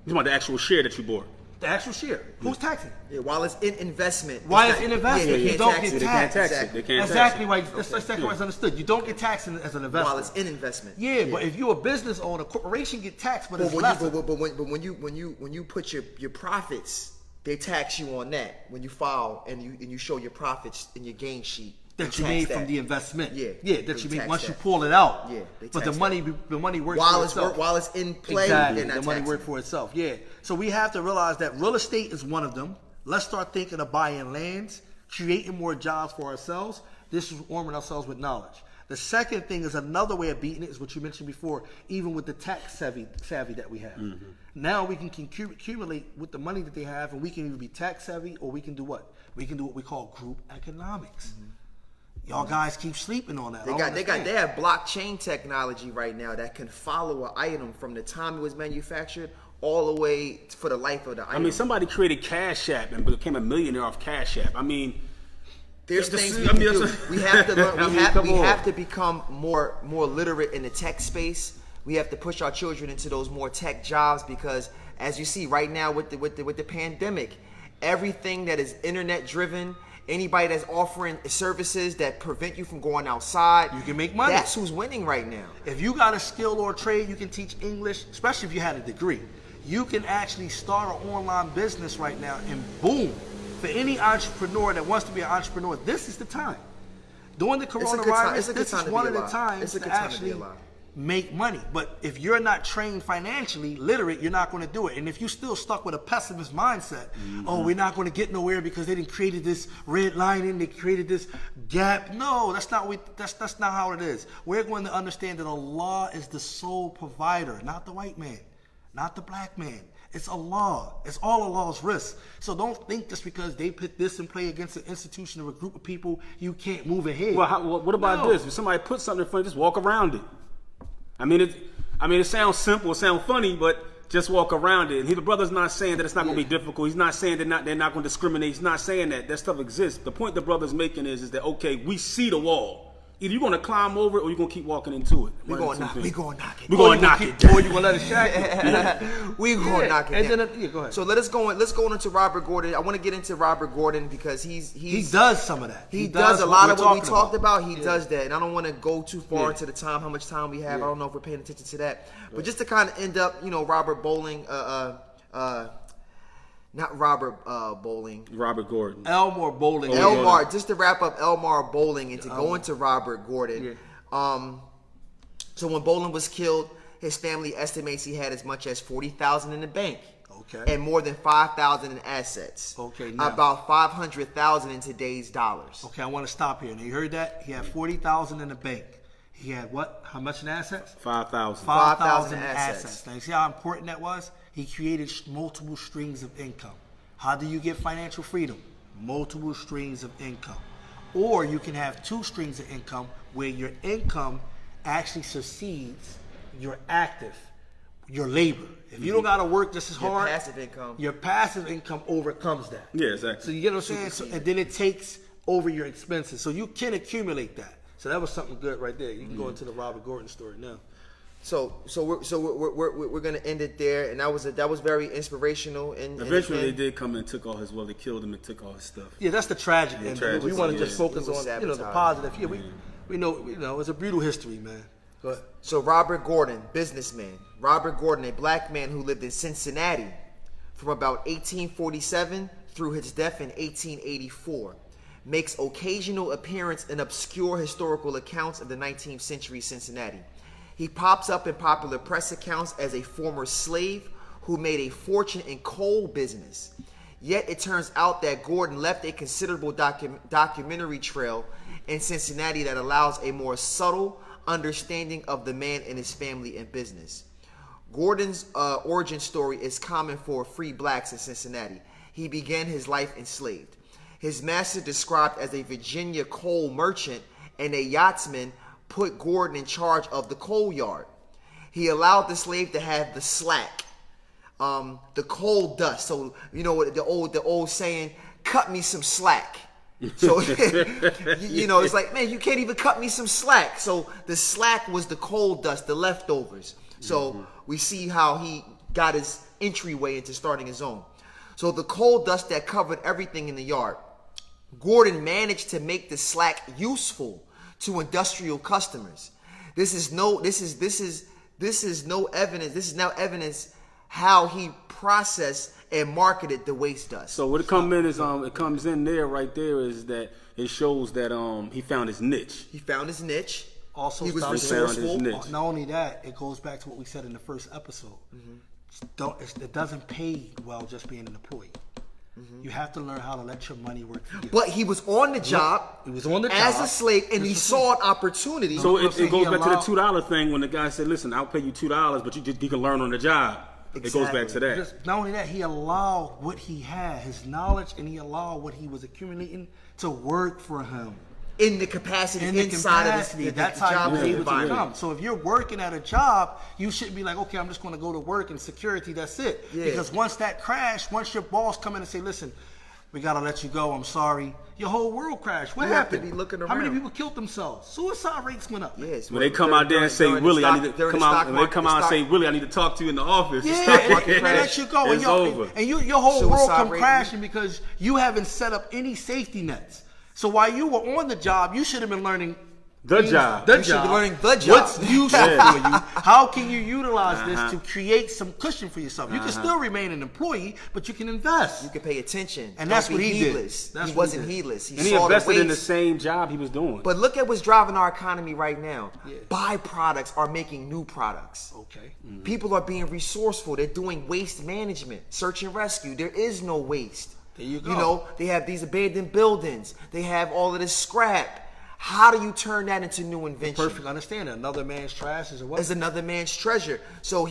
S1: You want the actual share that you bought.
S2: The actual share. Who's taxing?
S3: Yeah, while it's in investment.
S2: Why
S3: it's
S2: it's in
S3: not-
S2: investment?
S3: yeah,
S2: You
S3: can't
S2: don't
S3: tax
S2: get
S3: it.
S1: They can't
S2: taxed.
S1: tax it.
S3: Exactly.
S1: They can't
S2: Exactly
S1: tax
S2: right. That's exactly why it's understood. You don't get taxed as an investor.
S3: While it's in investment.
S2: Yeah, but if you're a business owner, a corporation get taxed, but
S3: But
S2: it's
S3: when
S2: less.
S3: when you put your profits, they tax you on that when you file and you show your profits in your gain sheet.
S2: that
S3: they
S2: you
S3: tax
S2: made
S3: that.
S2: from the investment.
S3: Yeah,
S2: yeah,
S3: they
S2: that you made
S3: tax
S2: once
S3: that.
S2: you pull it out.
S3: Yeah, they
S2: but
S3: tax
S2: the money works
S3: While
S2: for
S3: it's
S2: itself.
S3: while it's in play,
S2: Exactly,
S3: they're not
S2: the money
S3: taxing
S2: works for itself. Yeah, so we have to realize that real estate is one of them. Let's start thinking of buying lands, creating more jobs for ourselves. This is arming ourselves with knowledge. The second thing is another way of beating it is what you mentioned before, even with the tax savvy that we have. Now we can accumulate with the money that they have, and we can either be tax savvy or we can do what? We can do what we call group economics. Y'all guys keep sleeping on that. I don't
S3: They
S2: understand.
S3: have blockchain technology right now that can follow an item from the time it was manufactured all the way for the life of the item.
S1: I mean, somebody created Cash App and became a millionaire off Cash App. I mean,
S3: There's
S1: This
S3: things
S1: is-
S3: we
S1: I
S3: can
S1: mean,
S3: do.
S1: that's-
S3: We have to learn.
S1: I
S3: We
S1: mean,
S3: have,
S1: come
S3: we
S1: on.
S3: have to become more literate in the tech space. We have to push our children into those more tech jobs because, as you see right now with the pandemic, everything that is internet driven, anybody that's offering services that prevent you from going outside,
S2: You can make money.
S3: That's who's winning right now.
S2: If you got a skill or a trade, you can teach English, especially if you had a degree. You can actually start an online business right now and boom. For any entrepreneur that wants to be an entrepreneur, this is the time. During the
S3: a good time-
S2: coronavirus,
S3: it's a good
S2: this
S3: time
S2: is
S3: to
S2: one
S3: be
S2: of the
S3: alive.
S2: times
S3: It's a
S2: to
S3: good time to be
S2: actually
S3: alive.
S2: make money. But if you're not trained financially, literate, you're not going to do it. And if you're still stuck with a pessimist mindset, oh, we're not going to get nowhere because they didn't created this red lining, they created this gap. No, that's not how it is. We're going to understand that Allah is the sole provider, not the white man, not the black man. It's Allah. It's all Allah's risk. So don't think just because they put this in play against an institution or a group of people, you can't move ahead.
S1: Well, what about this? If somebody puts something in front, just walk around it. I mean, it sounds simple, it sounds funny, but just walk around it. And the brother's not saying that it's not going to be difficult. He's not saying they're not going to discriminate. He's not saying that. That stuff exists. The point the brother's making is that, okay, we see the wall. Either you're going to climb over it or you're going to keep walking into it.
S3: We're going to knock it.
S1: We're going to knock it.
S2: Or you going to let it shag you.
S3: We're going to knock it
S2: And
S3: down.
S2: then, go ahead.
S3: So let's go into Robert Gordon. I want to get into Robert Gordon because he
S2: does some of that.
S3: He does a lot of what we talked about. He
S2: Yeah.
S3: does that. And I don't want to go too far into the time, how much time we have. I don't know if we're paying attention to that. But just to kind of end up, Robert Bowling, not Robert Bowling.
S1: Robert Gordon.
S2: Elmore Bowling.
S3: Elmar, just to wrap up Elmar Bowling and to go into Robert Gordon.
S2: Yeah.
S3: So when Bowling was killed, his family estimates he had as much as $40,000 in the bank.
S2: Okay.
S3: And more than $5,000 in assets.
S2: Okay, now.
S3: About $500,000 in today's dollars.
S2: Okay, I want to stop here. Now, you heard that? He had $40,000 in the bank. He had what? How much in assets?
S1: 5,000.
S3: 5,000
S2: in
S3: assets.
S2: assets. Now, you see how important that was? He created multiple streams of income. How do you get financial freedom? Multiple streams of income. Or you can have two streams of income where your income actually succeeds your labor. If you don't got to work just as hard, your passive income overcomes that.
S1: Yeah, exactly.
S2: So you get what I'm saying? So, and then it takes over your expenses. So you can accumulate that. So that was something good right there. You can go into the Robert Gordon story now.
S3: So we're gonna end it there, and that was very inspirational. And
S1: Eventually, they did come and took all his wealth. They killed him and took all his stuff.
S2: Yeah, that's the tragic end.
S1: tragic,
S2: We want to just
S1: yeah.
S2: focus on the
S3: Sabotage.
S2: positive. Yeah, we know it's a brutal history, man. Go ahead.
S3: So Robert Gordon, businessman. Robert Gordon, a black man who lived in Cincinnati from about 1847 through his death in 1884, makes occasional appearance in obscure historical accounts of the 19th century Cincinnati. He pops up in popular press accounts as a former slave who made a fortune in coal business. Yet it turns out that Gordon left a considerable documentary trail in Cincinnati that allows a more subtle understanding of the man and his family and business. Gordon's origin story is common for free blacks in Cincinnati. He began his life enslaved. His master, described as a Virginia coal merchant and a yachtsman, put Gordon in charge of the coal yard. He allowed the slave to have the slack, the coal dust. So you know what the old saying, "Cut me some slack." So it's like, man, you can't even cut me some slack. So the slack was the coal dust, the leftovers. So we see how he got his entryway into starting his own. So the coal dust that covered everything in the yard, Gordon managed to make the slack useful to industrial customers. This is now evidence how he processed and marketed the waste dust.
S1: So what it comes in there right there is that it shows that he found his niche.
S3: He found his niche.
S2: Also,
S3: he was
S2: found
S3: resourceful.
S1: his niche.
S2: Not only that, it goes back to what we said in the first episode. It doesn't pay well just being an employee. You have to learn how to let your money work for you.
S3: But he was on the job.
S2: He was on the
S3: as
S2: job.
S3: a slave, and he saw an opportunity.
S1: So it goes back to the $2 thing when the guy said, "Listen, I'll pay you $2, but you can learn on the job." It goes back to that.
S2: Not only that, he allowed what he had, his knowledge, and he allowed what he was accumulating to work for him.
S3: In the capacity, inside of the
S2: that's
S3: job
S2: how he was able to
S3: environment.
S2: come. So if you're working at a job, you shouldn't be like, okay, I'm just going to go to work and security, that's it.
S3: Yeah.
S2: Because once your boss come in and say, listen, we got to let you go, I'm sorry, your whole world crashed. What
S3: You have to
S2: happened?
S3: be looking
S2: How many
S3: around.
S2: people killed themselves? Suicide rates went up.
S3: Yes.
S1: When they come out there and say, "Willie, I need to come out," and they come out and say, "Willie, I need to talk to you in the office."
S2: Yeah, they let you go.
S1: It's over.
S2: And your whole world
S3: Suicide
S2: come
S3: rate.
S2: crashing because you haven't set up any safety nets. So while you were on the job, you should have been learning
S1: The job.
S3: You should be learning the job.
S2: What's useful for you? How can you utilize this to create some cushion for yourself? You can still remain an employee, but you can invest.
S3: You can pay attention.
S2: And that's
S3: Don't be
S2: what he did.
S3: heedless.
S2: That's
S3: He
S2: what
S3: wasn't
S2: he did.
S3: heedless. He
S1: And he
S3: saw
S1: invested
S3: the
S1: in the
S3: waste.
S1: same job he was doing.
S3: But look at what's driving our economy right now.
S2: Yeah.
S3: Byproducts are making new products.
S2: Okay.
S3: People are being resourceful. They're doing waste management, search and rescue. There is no waste.
S2: There you go.
S3: You know, they have these abandoned buildings. They have all of this scrap. How do you turn that into new invention?
S2: Perfect understanding. Another man's trash is a what?
S3: Is another man's treasure. So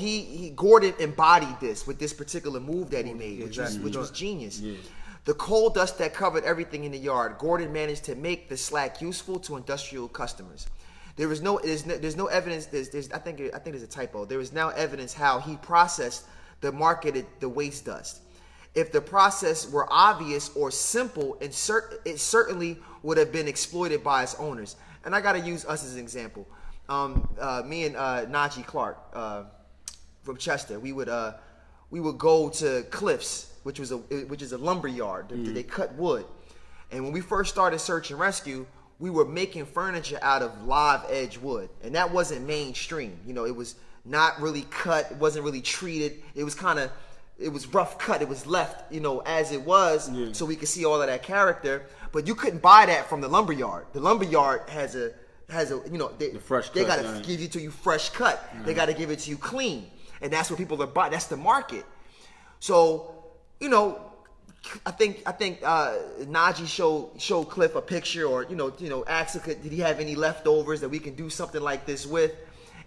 S3: Gordon embodied this with this particular move that he made, which was genius. Yeah. The coal dust that covered everything in the yard, Gordon managed to make the slack useful to industrial customers. There's no evidence. I think there's a typo. There is now evidence how he processed the marketed the waste dust. If the process were obvious or simple, it certainly would have been exploited by its owners. And I got to use us as an example. Me and Najee Clark from Chester, we would go to Cliffs, which is a lumber yard. They cut wood. And when we first started search and rescue, we were making furniture out of live edge wood, and that wasn't mainstream. It was not really cut, it wasn't really treated. It was rough cut. It was left, as it was, so we could see all of that character. But you couldn't buy that from the lumber yard. The lumber yard has the fresh cut. They gotta give it to you fresh cut. They gotta give it to you clean, and that's what people are buying. That's the market. So, I think Najee showed Cliff a picture, or asked him, did he have any leftovers that we can do something like this with,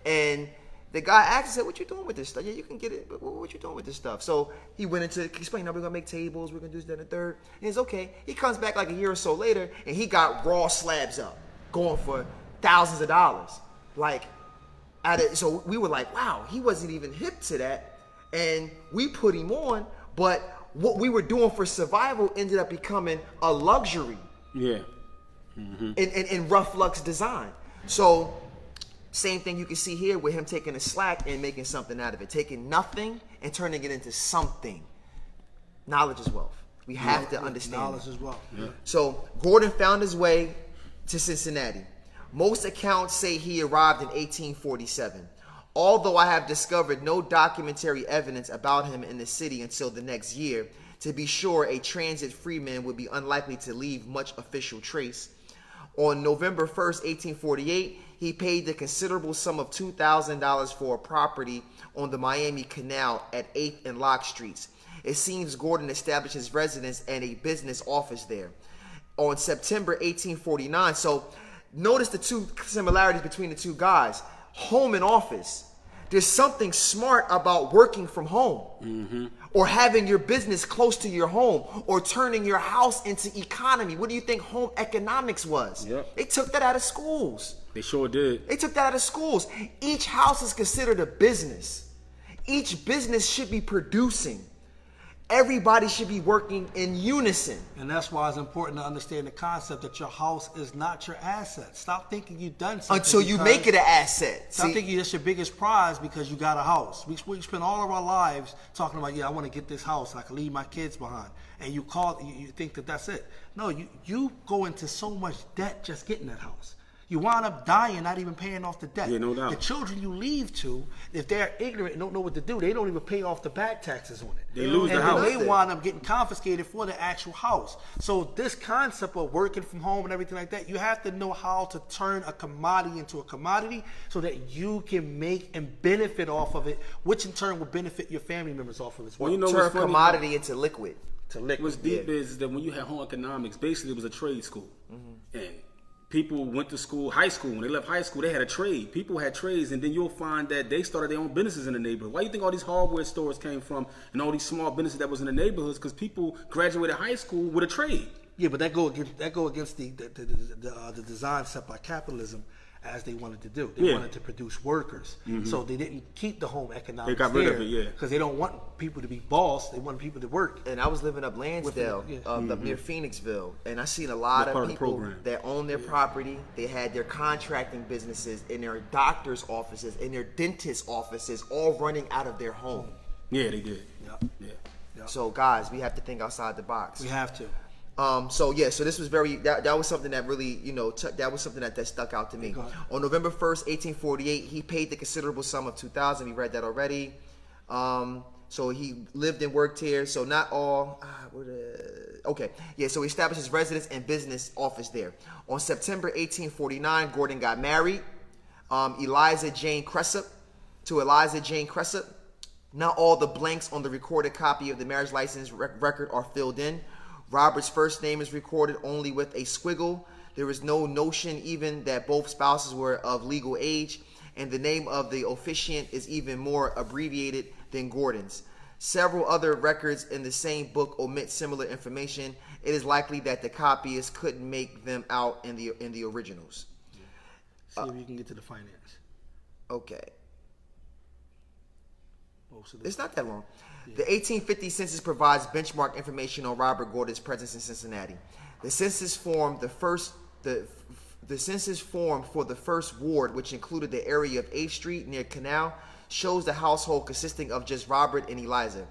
S3: and the guy asked, said, "What you doing with this stuff? Yeah, you can get it, but what you doing with this stuff?" So he went into explaining, "We're gonna make tables, we're gonna do this, that, and the third." And it's okay. He comes back like a year or so later, and he got raw slabs up, going for thousands of dollars. So we were like, "Wow, he wasn't even hip to that," and we put him on. But what we were doing for survival ended up becoming a luxury.
S1: Yeah.
S3: Mm-hmm. In Rough Luck's design. So. Same thing you can see here with him taking a slack and making something out of it. Taking nothing and turning it into something. Knowledge is wealth. We have to understand
S2: knowledge is wealth. Yeah.
S3: So Gordon found his way to Cincinnati. Most accounts say he arrived in 1847. Although I have discovered no documentary evidence about him in the city until the next year, to be sure, a transit freeman would be unlikely to leave much official trace. On November 1st, 1848, he paid the considerable sum of $2,000 for a property on the Miami Canal at 8th and Locke Streets. It seems Gordon established his residence and a business office there. On September 1849, so notice the two similarities between the two guys. Home and office. There's something smart about working from home, or having your business close to your home, or turning your house into economy. What do you think home economics was?
S1: Yep.
S3: They took that out of schools.
S1: They sure did.
S3: They took that out of schools. Each house is considered a business. Each business should be producing. Everybody should be working in unison.
S2: And that's why it's important to understand the concept that your house is not your asset. Stop thinking you've done something
S3: until you make it an asset.
S2: Stop thinking that's your biggest prize because you got a house. We spend all of our lives talking about, I want to get this house. I can leave my kids behind. And you think that that's it. No, you go into so much debt just getting that house. You wind up dying, not even paying off the debt.
S1: Yeah, no doubt.
S2: The children you leave to, if they're ignorant and don't know what to do, they don't even pay off the back taxes on it.
S1: They lose the house.
S2: And they wind up getting confiscated for the actual house. So this concept of working from home and everything like that, you have to know how to turn a commodity into a commodity so that you can make and benefit off of it, which in turn will benefit your family members off of it as well.
S1: Well,
S3: turn commodity into liquid.
S1: What's deep is that when you had home economics, basically it was a trade school. And people went to school, high school. When they left high school, they had a trade. People had trades, and then you'll find that they started their own businesses in the neighborhood. Why do you think all these hardware stores came from and all these small businesses that was in the neighborhoods? Because people graduated high school with a trade.
S2: Yeah, but that go against the design set by capitalism as they wanted to do. They wanted to produce workers. So they didn't keep the home economics.
S1: They got rid of it,
S2: because they don't want people to be boss. They want people to work.
S3: And I was living up Lansdale, up near Phoenixville, and I seen a lot of people that own their property. They had their contracting businesses and their doctor's offices and their dentist offices all running out of their home.
S1: Yeah, they did.
S3: Yeah. So guys, we have to think outside the box.
S2: We have to.
S3: So this was that was something that really, that was something that stuck out to me. On November 1st, 1848, he paid the considerable sum of $2,000. We read that already. So he lived and worked here. So not all, so he established his residence and business office there. On September 1849, Gordon got married. Eliza Jane Cressup. Not all the blanks on the recorded copy of the marriage license record are filled in. Robert's first name is recorded only with a squiggle. There was no notion even that both spouses were of legal age, and the name of the officiant is even more abbreviated than Gordon's. Several other records in the same book omit similar information. It is likely that the copyists couldn't make them out in the originals.
S2: See if you can get to the finance.
S3: Okay.
S2: Most of this.
S3: It's not that long. The 1850 census provides benchmark information on Robert Gordon's presence in Cincinnati. The census formed the census formed for the first ward, which included the area of 8th Street near Canal, shows the household consisting of just Robert and Eliza.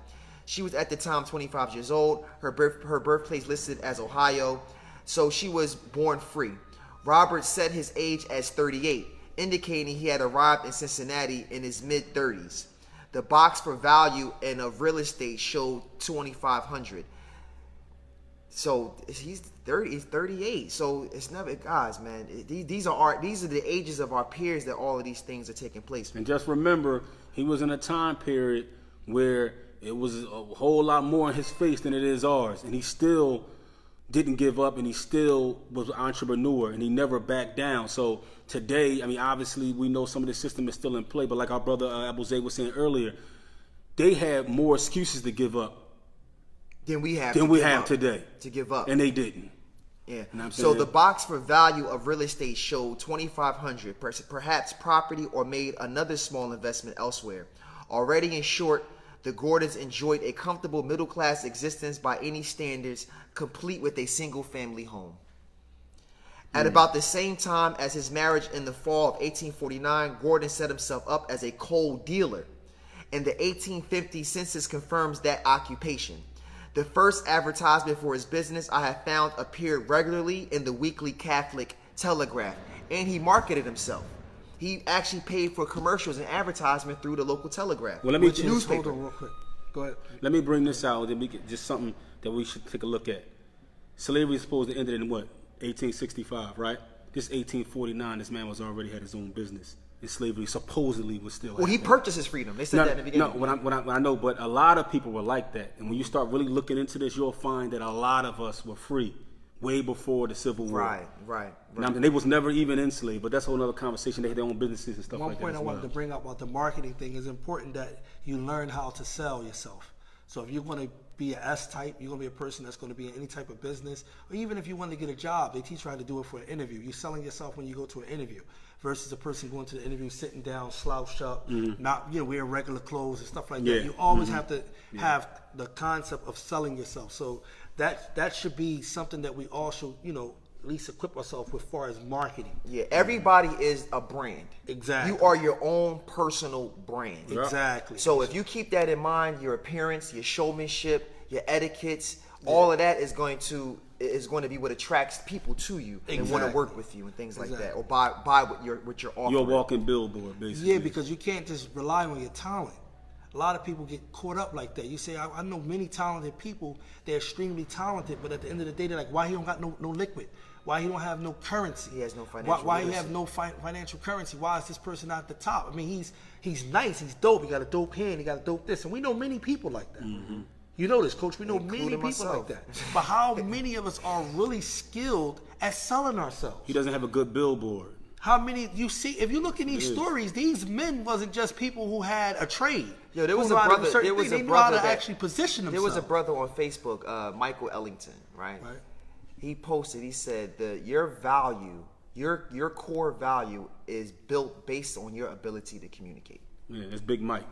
S3: She was at the time 25 years old. Her birthplace listed as Ohio, so she was born free. Robert set his age as 38, indicating he had arrived in Cincinnati in his mid-30s. The box for value and of real estate showed $2,500. So he's 30. He's 38. So it's never, guys, man. These are the ages of our peers that all of these things are taking place.
S1: And just remember, he was in a time period where it was a whole lot more in his face than it is ours, and he still didn't give up, and he still was an entrepreneur, and he never backed down. So today, I mean, obviously we know some of the system is still in play, but like our brother Abuzay was saying earlier, they had more excuses to give up
S3: than we have
S1: today
S3: to give up,
S1: and they didn't.
S3: Yeah.
S1: You know
S3: So the box for value of real estate showed $2,500, perhaps property or made another small investment elsewhere. Already in short, the Gordons enjoyed a comfortable middle-class existence by any standards, complete with a single-family home. At about the same time as his marriage in the fall of 1849, Gordon set himself up as a coal dealer, and the 1850 census confirms that occupation. The first advertisement for his business I have found appeared regularly in the Weekly Catholic Telegraph, and he marketed himself. He actually paid for commercials and advertisement through the local Telegraph.
S1: Well, let me
S2: Hold on real quick. Go ahead.
S1: Let me bring this out, and we get just something that we should take a look at. Slavery is supposed to end in what? 1865, right? This 1849, this man was already had his own business, and slavery supposedly was still.
S3: Well, he purchased his freedom. They said that in the beginning.
S1: No, what I know, but a lot of people were like that, and when you start really looking into this, you'll find that a lot of us were free way before the Civil War.
S3: Right.
S1: And they was never even enslaved, but that's a whole other conversation. They had their own businesses and stuff
S2: One
S1: like that.
S2: point I
S1: as
S2: wanted
S1: well.
S2: to bring up about the marketing thing is important that you learn how to sell yourself. So if you're going to be an S-type, you're going to be a person that's going to be in any type of business, or even if you want to get a job, they teach you how to do it for an interview. You're selling yourself when you go to an interview versus a person going to the interview sitting down, slouched up, not wearing regular clothes and stuff like that. You always have to have the concept of selling yourself. So that should be something that we all should, at least equip ourselves with as far as marketing.
S3: Yeah, everybody is a brand.
S2: Exactly.
S3: You are your own personal brand.
S2: Exactly.
S3: So if you keep that in mind, your appearance, your showmanship, your etiquettes, all of that is going to be what attracts people to you and want to work with you and things like that, or buy what you're offering.
S1: You're a walking billboard, basically.
S2: Yeah, because you can't just rely on your talent. A lot of people get caught up like that. You say, I know many talented people, they're extremely talented, but at the end of the day, they're like, why he don't got no liquid? Why he don't have no currency?
S3: He has no financial
S2: Why he have no financial currency? Why is this person not at the top? I mean, he's nice, he's dope, he got a dope hand, he got a dope this, and we know many people like that. You know this, Coach. We know many people like that. But how many of us are really skilled at selling ourselves?
S1: He doesn't have a good billboard.
S2: How many you see? If you look in these stories, these men wasn't just people who had a trade.
S3: Yo, there was a brother. There was a brother that
S2: actually position themselves.
S3: There was a brother on Facebook, Michael Ellington, right? He posted. He said your value, your core value, is built based on your ability to communicate.
S1: Yeah, it's Big Mike.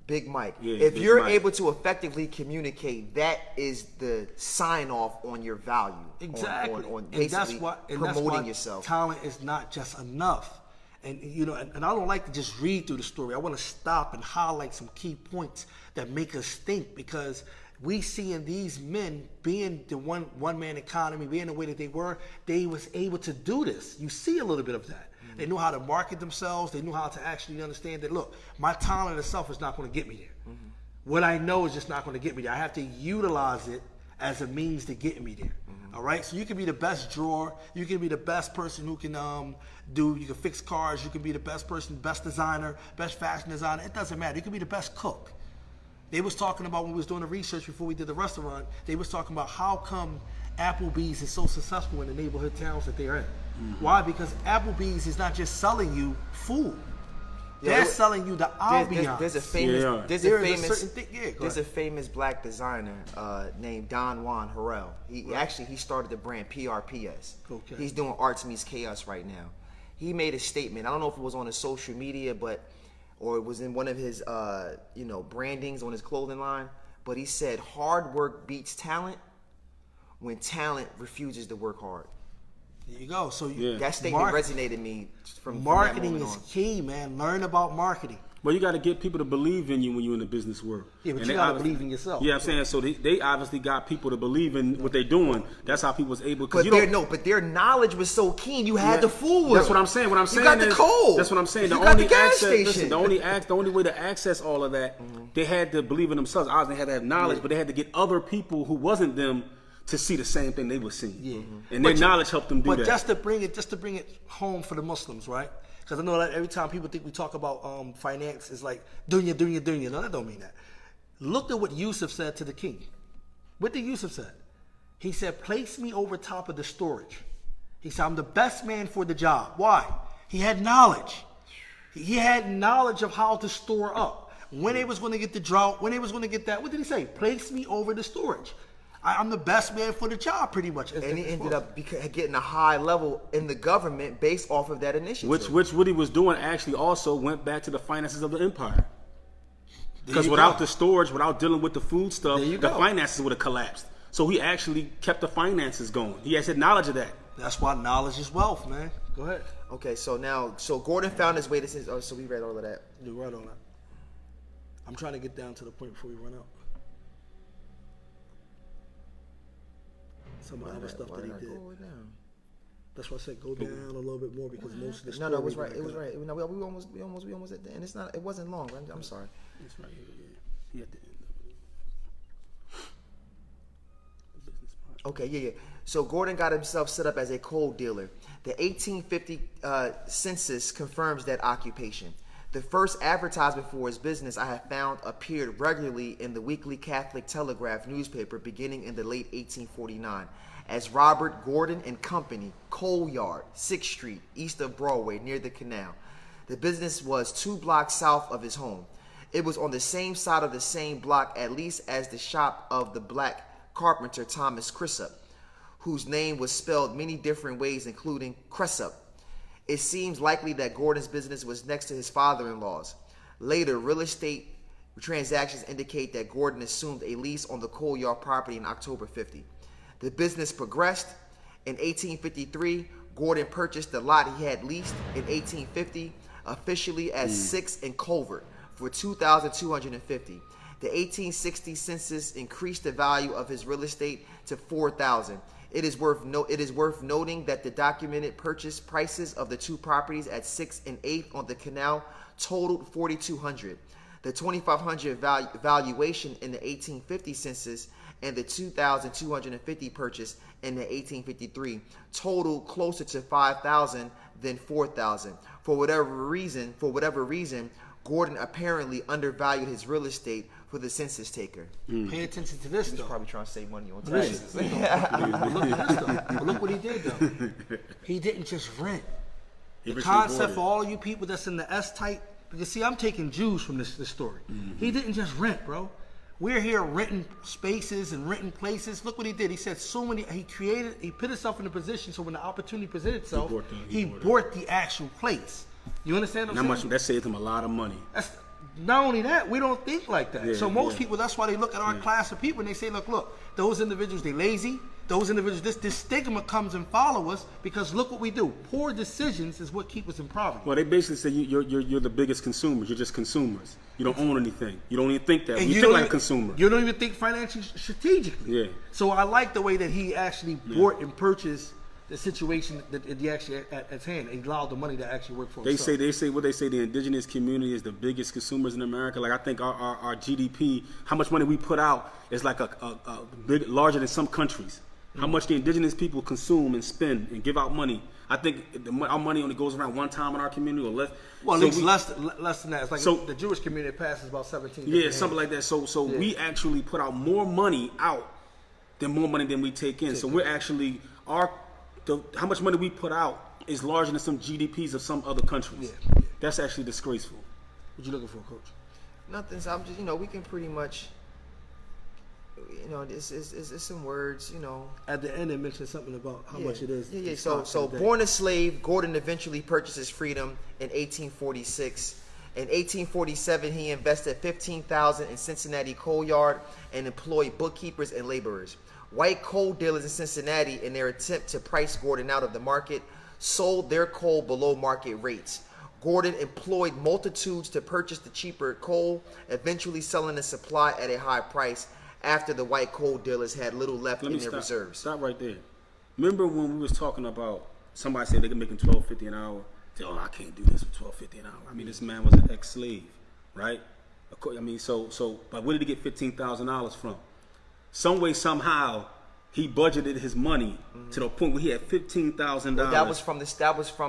S3: Big Mike.
S1: Yeah,
S3: if
S1: Big
S3: you're
S1: Mike.
S3: able to effectively communicate, that is the sign off on your value.
S2: Exactly.
S3: On basically promoting yourself.
S2: Talent is not just enough. And and I don't like to just read through the story. I want to stop and highlight some key points that make us think, because we see in these men being the one man economy, being the way that they was able to do this. You see a little bit of that. They knew how to market themselves. They knew how to actually understand that, look, my talent itself is not going to get me there. What I know is just not going to get me there. I have to utilize it as a means to get me there. All right? So you can be the best drawer. You can be the best person who can you can fix cars. You can be the best person, best designer, best fashion designer. It doesn't matter. You can be the best cook. They was talking about, when we was doing the research before we did the restaurant, they was talking about how come Applebee's is so successful in the neighborhood towns that they're in. Why? Because Applebee's is not just selling you food. They're selling you the ambiance.
S3: There's a famous,
S1: Yeah.
S3: there's a famous black designer named Don Juan Harrell. He started the brand PRPS.
S2: Okay.
S3: He's doing Arts Meets Chaos right now. He made a statement. I don't know if it was on his social media, or it was in one of his brandings on his clothing line. But he said, "Hard work beats talent when talent refuses to work hard."
S2: There you go. So
S3: That statement resonated me from
S2: marketing
S3: that moment
S2: is
S3: on.
S2: key, man. Learn about marketing.
S1: Well, you got to get people to believe in you when you're in the business world.
S2: Yeah, but
S1: And
S2: you
S1: they
S2: got to
S1: obviously-
S2: believe in yourself.
S1: Yeah, I'm saying, so they obviously got people to believe in what they're doing. That's how people was able.
S3: But their knowledge was so keen. You had to fool with
S1: That's
S3: them.
S1: what I'm saying. What I'm saying
S3: You got the
S1: is,
S3: code.
S1: that's what I'm saying.
S3: You
S1: The
S3: got
S1: only
S3: the gas
S1: access,
S3: station.
S1: listen, the only way to access all of that, they had to believe in themselves. Obviously, they had to have knowledge, but they had to get other people who wasn't them to see the same thing they were seeing.
S2: Yeah.
S1: And their knowledge helped them do
S2: But
S1: that.
S2: just to bring it home for the Muslims, right? Because I know that every time people think we talk about finance, it's like dunya. No, that don't mean that. Look at what Yusuf said to the king. What did Yusuf say? He said, "Place me over top of the storage." He said, "I'm the best man for the job." Why? He had knowledge. He had knowledge of how to store up. When they was going to get the drought, when they was going to get that. What did he say? "Place me over the storage." I'm the best man for the job, pretty much.
S3: And he ended up getting a high level in the government based off of that initiative.
S1: Which what he was doing actually also went back to the finances of the empire. Because
S2: you
S1: without
S2: go.
S1: the storage, without dealing with the food stuff,
S2: There you
S1: the
S2: go.
S1: finances would have collapsed. So he actually kept the finances going. He had knowledge of that.
S2: That's why knowledge is wealth, man. Go ahead.
S3: Okay, so Gordon found his way to since. Oh, so we read all of that.
S2: You're right on that. I'm trying to get down to the point before we run out. Some of the other stuff that he did. That's why I said go down a little bit more because most of the story.
S3: No, it was right. It was right. No, we almost at the end. It wasn't long. I'm sorry.
S1: It's right here. Yeah. He at the end of it. The business part.
S3: Okay, yeah. So Gordon got himself set up as a coal dealer. The 1850 census confirms that occupation. The first advertisement for his business I have found appeared regularly in the Weekly Catholic Telegraph newspaper beginning in the late 1849 as Robert Gordon and Company, Coal Yard, 6th Street, east of Broadway, near the canal. The business was 2 blocks south of his home. It was on the same side of the same block at least as the shop of the black carpenter Thomas Crisp, whose name was spelled many different ways, including Cressup. It seems likely that Gordon's business was next to his father-in-law's. Later, real estate transactions indicate that Gordon assumed a lease on the coal yard property in October 50. The business progressed. In 1853, Gordon purchased the lot he had leased in 1850, officially as 6 and Culvert, for $2,250. The 1860 census increased the value of his real estate to $4,000. It is worth noting that the documented purchase prices of the 2 properties at 6th and 8th on the canal totaled $4,200. The $2,500 valuation in the 1850 census and the $2,250 purchase in the 1853 totaled closer to $5,000 than $4,000. For whatever reason, Gordon apparently undervalued his real estate for the census taker.
S2: Pay attention to this,
S3: He was
S2: though.
S3: probably trying to save money on
S2: Listen,
S3: taxes.
S2: look at this, though. But look what he did, though. He didn't just rent. The concept for all of you people that's in the S-type, because see, I'm taking Jews from this story. He didn't just rent, bro. We're here renting spaces and renting places. Look what he did. He said he put himself in a position so when the opportunity presented itself, he bought the actual place. You understand what I'm saying?
S1: That saved him a lot of money.
S2: Not only that, we don't think like that.
S1: Yeah,
S2: so most people, that's why they look at our class of people and they say, look, those individuals, they lazy. Those individuals, this stigma comes and follow us because look what we do. Poor decisions is what keep us in poverty.
S1: Well, they basically say you're the biggest consumers. You're just consumers. You don't own anything. You don't even think that.
S2: And
S1: you think like a consumer.
S2: You don't even think financially strategically.
S1: Yeah.
S2: So I like the way that he actually bought and purchased the situation that he actually at hand. He allowed the money to actually work for himself.
S1: They say the indigenous community is the biggest consumers in America. Like I think our GDP, how much money we put out is like a big larger than some countries. How much the indigenous people consume and spend and give out money. I think our money only goes around one time in our community or less.
S2: Well,
S1: so
S2: at least less than that. It's like the Jewish community passes about 17.
S1: Yeah, something like that. So we actually put out more money out then more money than we take in. So we're actually how much money we put out is larger than some GDPs of some other countries.
S2: Yeah.
S1: That's actually disgraceful.
S2: What you looking for, Coach?
S3: Nothing. So I'm just, we can pretty much, it's some words,
S2: At the end, it mentioned something about how much it is.
S3: Yeah. So born a slave, Gordon eventually purchases freedom in 1846. In 1847, he invested $15,000 in Cincinnati coal yard and employed bookkeepers and laborers. White coal dealers in Cincinnati, in their attempt to price Gordon out of the market, sold their coal below market rates. Gordon employed multitudes to purchase the cheaper coal, eventually selling the supply at a high price after the white coal dealers had little left in their reserves.
S1: Stop right there. Remember when we was talking about somebody said they can make him $12.50 an hour? Say, I can't do this for $12.50 an hour. I mean, this man was an ex-slave, right? I mean, but where did he get $15,000 from? Some way, somehow, he budgeted his money to the point where he had $15,000.
S3: Well, that was from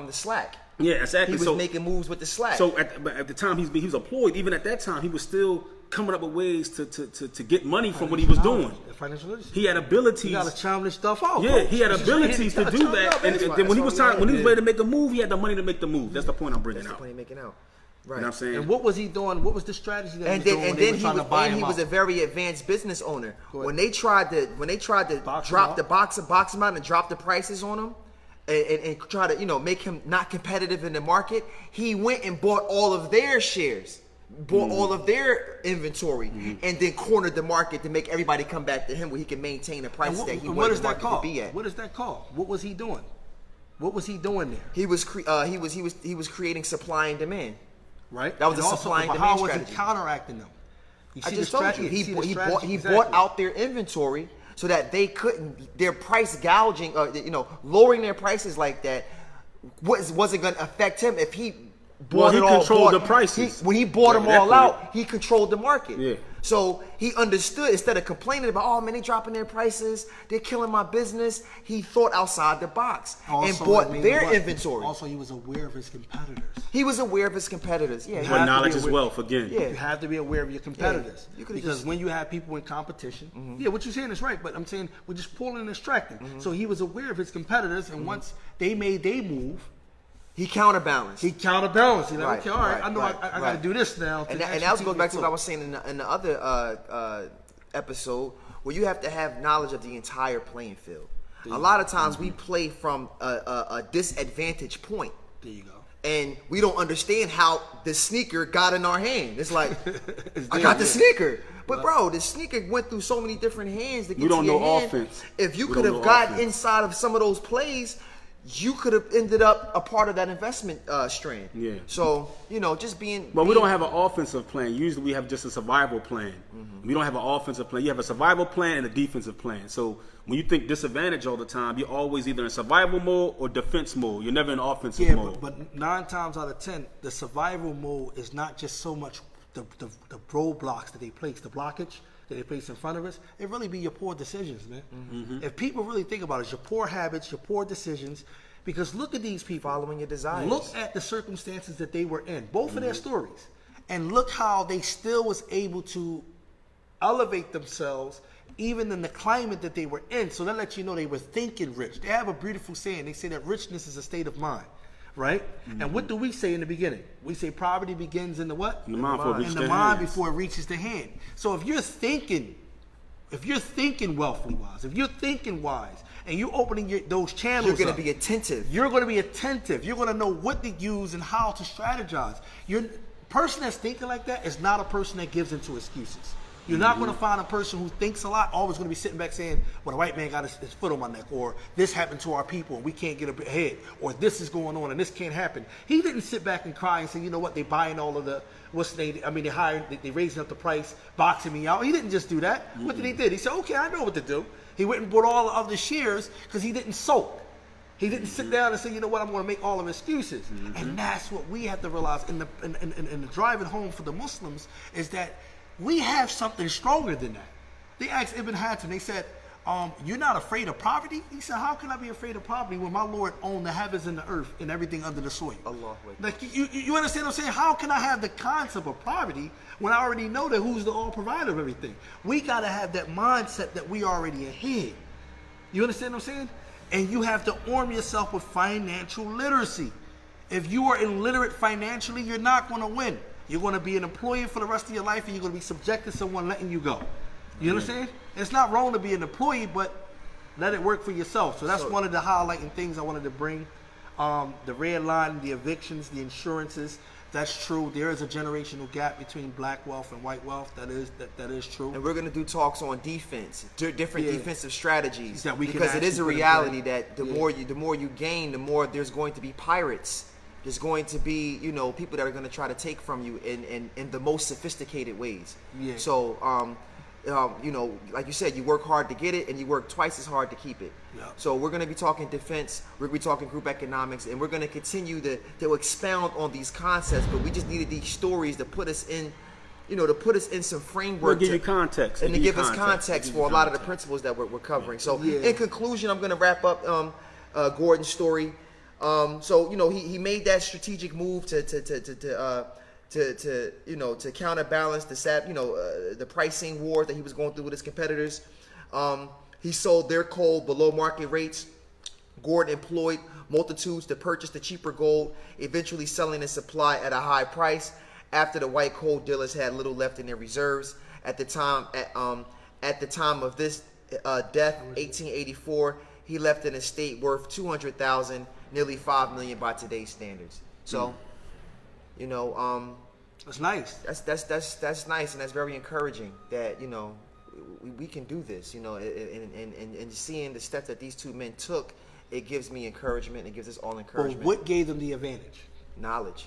S3: the slack.
S1: Yeah, exactly.
S3: He was making moves with the slack.
S1: So at the time he was employed, even at that time, he was still coming up with ways to get money from what he was doing.
S2: Financial literacy.
S1: He had abilities.
S2: You gotta challenge stuff out.
S1: Yeah,
S2: Coach.
S1: he had abilities to do that. And then when he was ready to make a move, he had the money to make the move. That's the point I'm bringing out.
S3: That's the point he's making out. Right.
S1: You know what I'm saying?
S2: And what was he doing? What was the strategy that
S3: And
S2: he was doing?
S3: then he was a very advanced business owner. When they tried to box him out and drop the prices on him, and try to make him not competitive in the market, he went and bought all of their shares, bought all of their inventory, and then cornered the market to make everybody come back to him where he can maintain the prices that he wanted the market to be at.
S2: What is that called? What was he doing? What was he doing there?
S3: He was creating supply and demand.
S2: Right.
S3: That was a supply and demand strategy.
S2: How was he counteracting them?
S3: I just told you he bought out their inventory so that they couldn't, their price gouging, lowering their prices like that wasn't going to affect him if he bought it all.
S1: He controlled the prices.
S3: When he bought them all out, he controlled the market.
S1: Yeah.
S3: So he understood, instead of complaining about, oh man, they dropping their prices, they're killing my business, he thought outside the box and bought their inventory.
S2: Also, he was aware of his competitors.
S3: He was aware of his competitors. Yeah.
S1: But knowledge is wealth again.
S2: Yeah. You have to be aware of your competitors.
S3: Yeah.
S2: Because when you have people in competition, what you're saying is right, but I'm saying we're just pulling and extracting. So he was aware of his competitors, and once they made their move,
S3: he counterbalanced.
S2: He's like, okay, all right, I know I got to do this now.
S3: And that goes back to what I was saying in the other episode, where you have to have knowledge of the entire playing field. A lot of times we play from a disadvantage point.
S2: There you go.
S3: And we don't understand how the sneaker got in our hand. It's like, I got the sneaker. But bro, the sneaker went through so many different hands to get to your hand.
S1: Offense.
S3: If you could have got inside of some of those plays, you could have ended up a part of that investment strand.
S1: Yeah.
S3: So, just being...
S1: But we don't have an offensive plan. Usually we have just a survival plan. We don't have an offensive plan. You have a survival plan and a defensive plan. So when you think disadvantage all the time, you're always either in survival mode or defense mode. You're never in offensive mode.
S2: But 9 times out of 10, the survival mode is not just so much the roadblocks that they place, the blockage that they place in front of us. It really be your poor decisions, man. If people really think about it, it's your poor habits, your poor decisions. Because look at these people.
S3: Following your desires.
S2: Look at the circumstances that they were in, both of their stories. And look how they still was able to elevate themselves even in the climate that they were in. So that lets you know they were thinking rich. They have a beautiful saying. They say that richness is a state of mind. Right? And what do we say in the beginning? We say poverty begins in the what?
S1: In the mind,
S2: in the mind before it reaches the hand. So if you're thinking wealthily wise, if you're thinking wise, and you're opening those channels,
S3: you're going to be attentive.
S2: You're going to be attentive. You're going to know what to use and how to strategize. Your person that's thinking like that is not a person that gives into excuses. You're not going to find a person who thinks a lot, always going to be sitting back saying, well, the white man got his foot on my neck, or this happened to our people and we can't get ahead, or this is going on and this can't happen. He didn't sit back and cry and say, you know what, they buying all of the, they raising up the price, boxing me out. He didn't just do that. What did he do? He said, okay, I know what to do. He went and bought all the other shares because he didn't sulk. He didn't sit down and say, you know what, I'm going to make all of excuses. And that's what we have to realize in the driving home for the Muslims is that we have something stronger than that. They asked Ibn Hatton, they said, you're not afraid of poverty? He said, how can I be afraid of poverty when my Lord owned the heavens and the earth and everything under the soil?
S3: Allah.
S2: Like, you understand what I'm saying? How can I have the concept of poverty when I already know that who's the all provider of everything? We got to have that mindset that we already ahead. You understand what I'm saying? And you have to arm yourself with financial literacy. If you are illiterate financially, you're not going to win. You're going to be an employee for the rest of your life, and you're going to be subject to someone letting you go. You understand? It's not wrong to be an employee, but let it work for yourself. So that's one of the highlighting things I wanted to bring. The red line, the evictions, the insurances. That's true. There is a generational gap between black wealth and white wealth. That is true.
S3: And we're going to do talks on defense, different defensive strategies,
S2: that we can
S3: because it is a
S2: actually
S3: reality that the more you gain, the more there's going to be pirates. There's going to be, people that are going to try to take from you in the most sophisticated ways.
S2: Yeah.
S3: So, like you said, you work hard to get it, and you work twice as hard to keep it.
S2: Yeah.
S3: So we're going to be talking defense, we're going to be talking group economics, and we're going to continue to expound on these concepts. But we just needed these stories to put us in, some framework.
S1: We'll give you context.
S3: And to give us context for a lot of the principles that we're covering. So in conclusion, I'm going to wrap up Gordon's story. He made that strategic move to counterbalance the pricing war that he was going through with his competitors. He sold their coal below market rates. Gordon employed multitudes to purchase the cheaper gold, eventually selling the supply at a high price after the white coal dealers had little left in their reserves. At the time of this death, 1884, he left an estate worth $200,000, nearly $5 million by today's standards. So,
S2: that's nice.
S3: That's nice, and that's very encouraging that we can do this. And seeing the steps that these two men took, it gives me encouragement. It gives us all encouragement.
S2: But what gave them the advantage?
S3: Knowledge.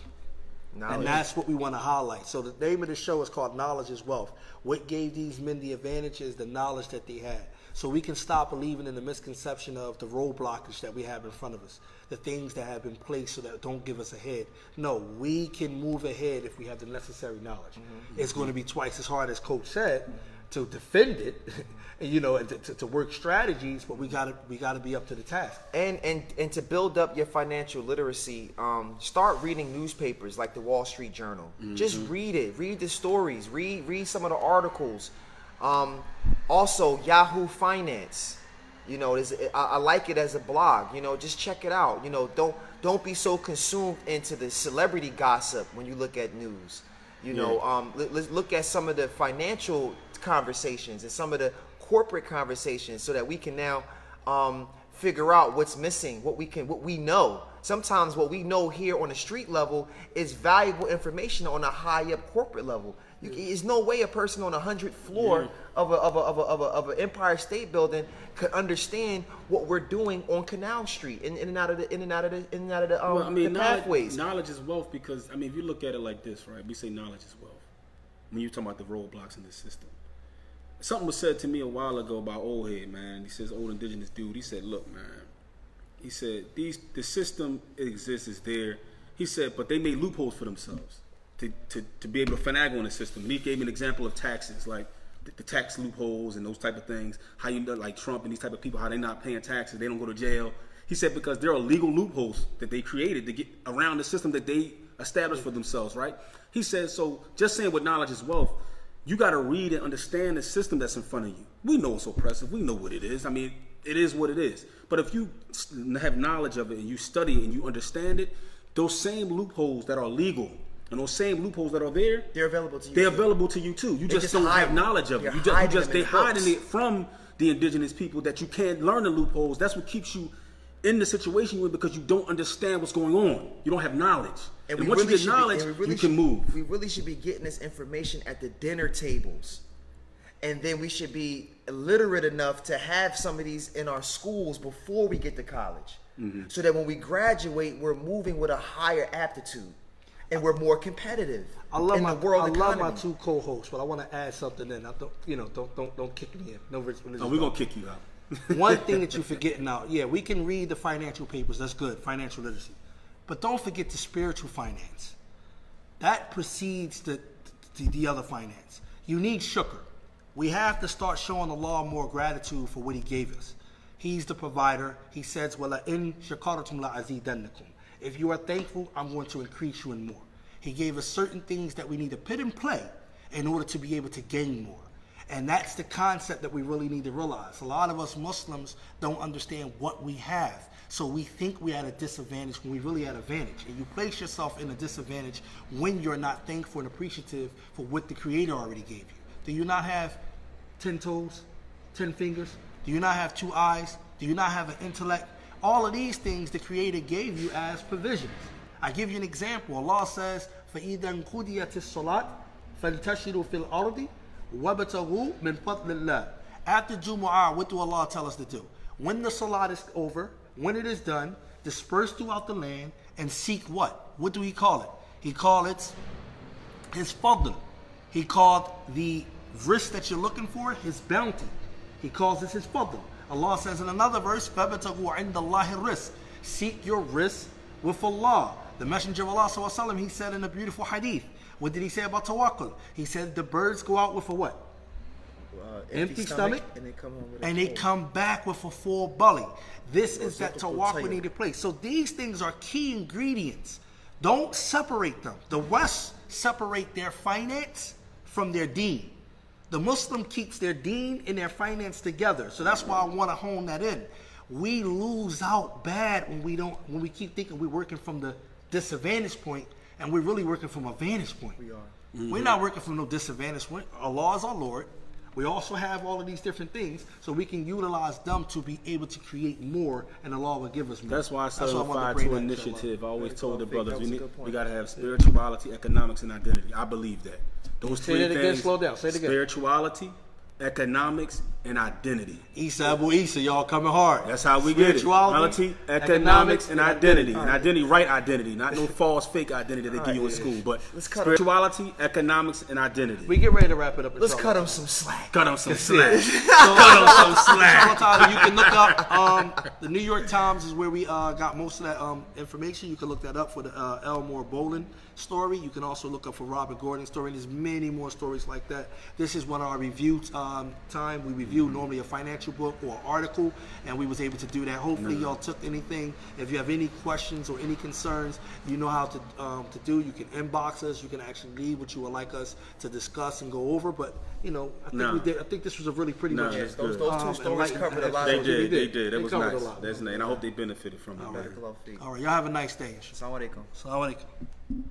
S2: And that's what we want to highlight. So the name of the show is called Knowledge is Wealth. What gave these men the advantage is the knowledge that they had. So we can stop believing in the misconception of the roadblockage that we have in front of us, the things that have been placed so that don't give us ahead. No, we can move ahead if we have the necessary knowledge. Mm-hmm. It's going to be twice as hard, as Coach said, to defend it, and to work strategies, but we gotta be up to the task.
S3: And to build up your financial literacy, start reading newspapers like the Wall Street Journal. Mm-hmm. Just read it. Read the stories. Read some of the articles. Also, Yahoo Finance. I like it as a blog. Just check it out. Don't be so consumed into the celebrity gossip when you look at news. Let's look at some of the financial conversations and some of the corporate conversations so that we can now figure out what's missing, what we know. Sometimes what we know here on the street level is valuable information on a high up corporate level. There's no way a person on 100th floor of an Empire State Building could understand what we're doing on Canal Street in and out of the pathways.
S1: Knowledge is wealth because if you look at it like this, right? We say knowledge is wealth. When you talk about the roadblocks in this system, something was said to me a while ago by old head, man. He says, old indigenous dude. He said, look, man. He said the system exists, is there. He said, but they made loopholes for themselves to be able to finagle on the system. And he gave me an example of taxes, like the tax loopholes and those type of things. How like Trump and these type of people, how they're not paying taxes, they don't go to jail. He said because there are legal loopholes that they created to get around the system that they established for themselves, right? He said, so just saying what knowledge is wealth, you got to read and understand the system that's in front of you. We know it's oppressive. We know what it is. It is what it is. But if you have knowledge of it and you study it and you understand it, those same loopholes that are legal and those same loopholes that are there,
S3: they're available to you.
S1: They're available to you too. You just don't have knowledge of it. They're hiding it from the indigenous people that you can't learn the loopholes. That's what keeps you in the situation you're in because you don't understand what's going on. You don't have knowledge. And once you get knowledge, you can move.
S3: We really should be getting this information at the dinner tables. And then we should be literate enough to have some of these in our schools before we get to college. Mm-hmm. So that when we graduate, we're moving with a higher aptitude. And we're more competitive.
S2: I love my two co-hosts, but I want to add something in. Don't kick me in. No religious.
S1: We're gonna kick you out.
S2: One thing that you're forgetting now, we can read the financial papers. That's good, financial literacy. But don't forget the spiritual finance. That precedes the other finance. You need shukr. We have to start showing Allah more gratitude for what He gave us. He's the provider. He says, وَلَئِن شَكَرْتُمْ لَأَزِيدَنَّكُمْ. If you are thankful, I'm going to increase you in more. He gave us certain things that we need to put in play in order to be able to gain more. And that's the concept that we really need to realize. A lot of us Muslims don't understand what we have. So we think we're at a disadvantage when we really at an advantage. And you place yourself in a disadvantage when you're not thankful and appreciative for what the Creator already gave you. Do you not have 10 toes, 10 fingers? Do you not have 2 eyes? Do you not have an intellect? All of these things the Creator gave you as provisions. I give you an example. Allah says, فَإِذَا انْقُضِيَتِ الصَّلَاةِ فَانْتَشِرُوا فِي الْأَرْضِ وَابْتَغُوا مِنْ فَضْلِ اللَّهِ. After Jumu'ah, what do Allah tell us to do? When the salat is over, when it is done, disperse throughout the land and seek what? What do He call it? He called it His fadl. He called the risk that you're looking for His bounty. He calls this His fadl. Allah says in another verse, فَابْتَغُوا عِنْدَ اللَّهِ الرِّزْقِ. Seek your risk with Allah. The Messenger of Allah ﷺ, he said in a beautiful hadith, what did he say about tawakkul? He said the birds go out with a what? Empty stomach, and they come back with a full belly. This is that tawakkul needed place. So these things are key ingredients. Don't separate them. The West separate their finance from their deen. The Muslim keeps their deen and their finance together. So that's why I want to hone that in. We lose out bad when we keep thinking we're working from the disadvantage point, and we're really working from a vantage point. We are. Mm-hmm. We're not working from no disadvantage point. Allah is our Lord. We also have all of these different things, so we can utilize them to be able to create more, and Allah will give us more.
S1: That's why I started a 5-2 initiative. I always told the brothers, we got to have spirituality, economics, and identity. I believe that. Those three things. Say it again, slow down. Say it again. Spirituality, economics, and identity.
S2: Isa Abu Isa, y'all coming hard.
S1: That's how we get it. Spirituality, economics, and identity. And identity, right identity, not no false, fake identity that they give you in school. But spirituality, economics, and identity.
S2: We get ready to wrap it up.
S3: Let's cut them some slack.
S1: Cut them some slack. Cut them some slack.
S2: You can look up the New York Times is where we got most of that information. You can look that up for the Elmore Bolin story. You can also look up for Robert Gordon's story. And there's many more stories like that. This is one of our review time. We review normally a financial book or article, and we was able to do that. Hopefully y'all took anything. If you have any questions or any concerns, you know how to do. You can inbox us. You can actually leave what you would like us to discuss and go over. But you know, I think we did. I think this was a really pretty much.
S3: Yes, those 2 stories covered a lot.
S1: They did. It was nice. That's nice. And I hope they benefited from it.
S2: All right. Y'all have a nice day.
S3: Assalamu alaikum.
S2: Assalamu alaikum.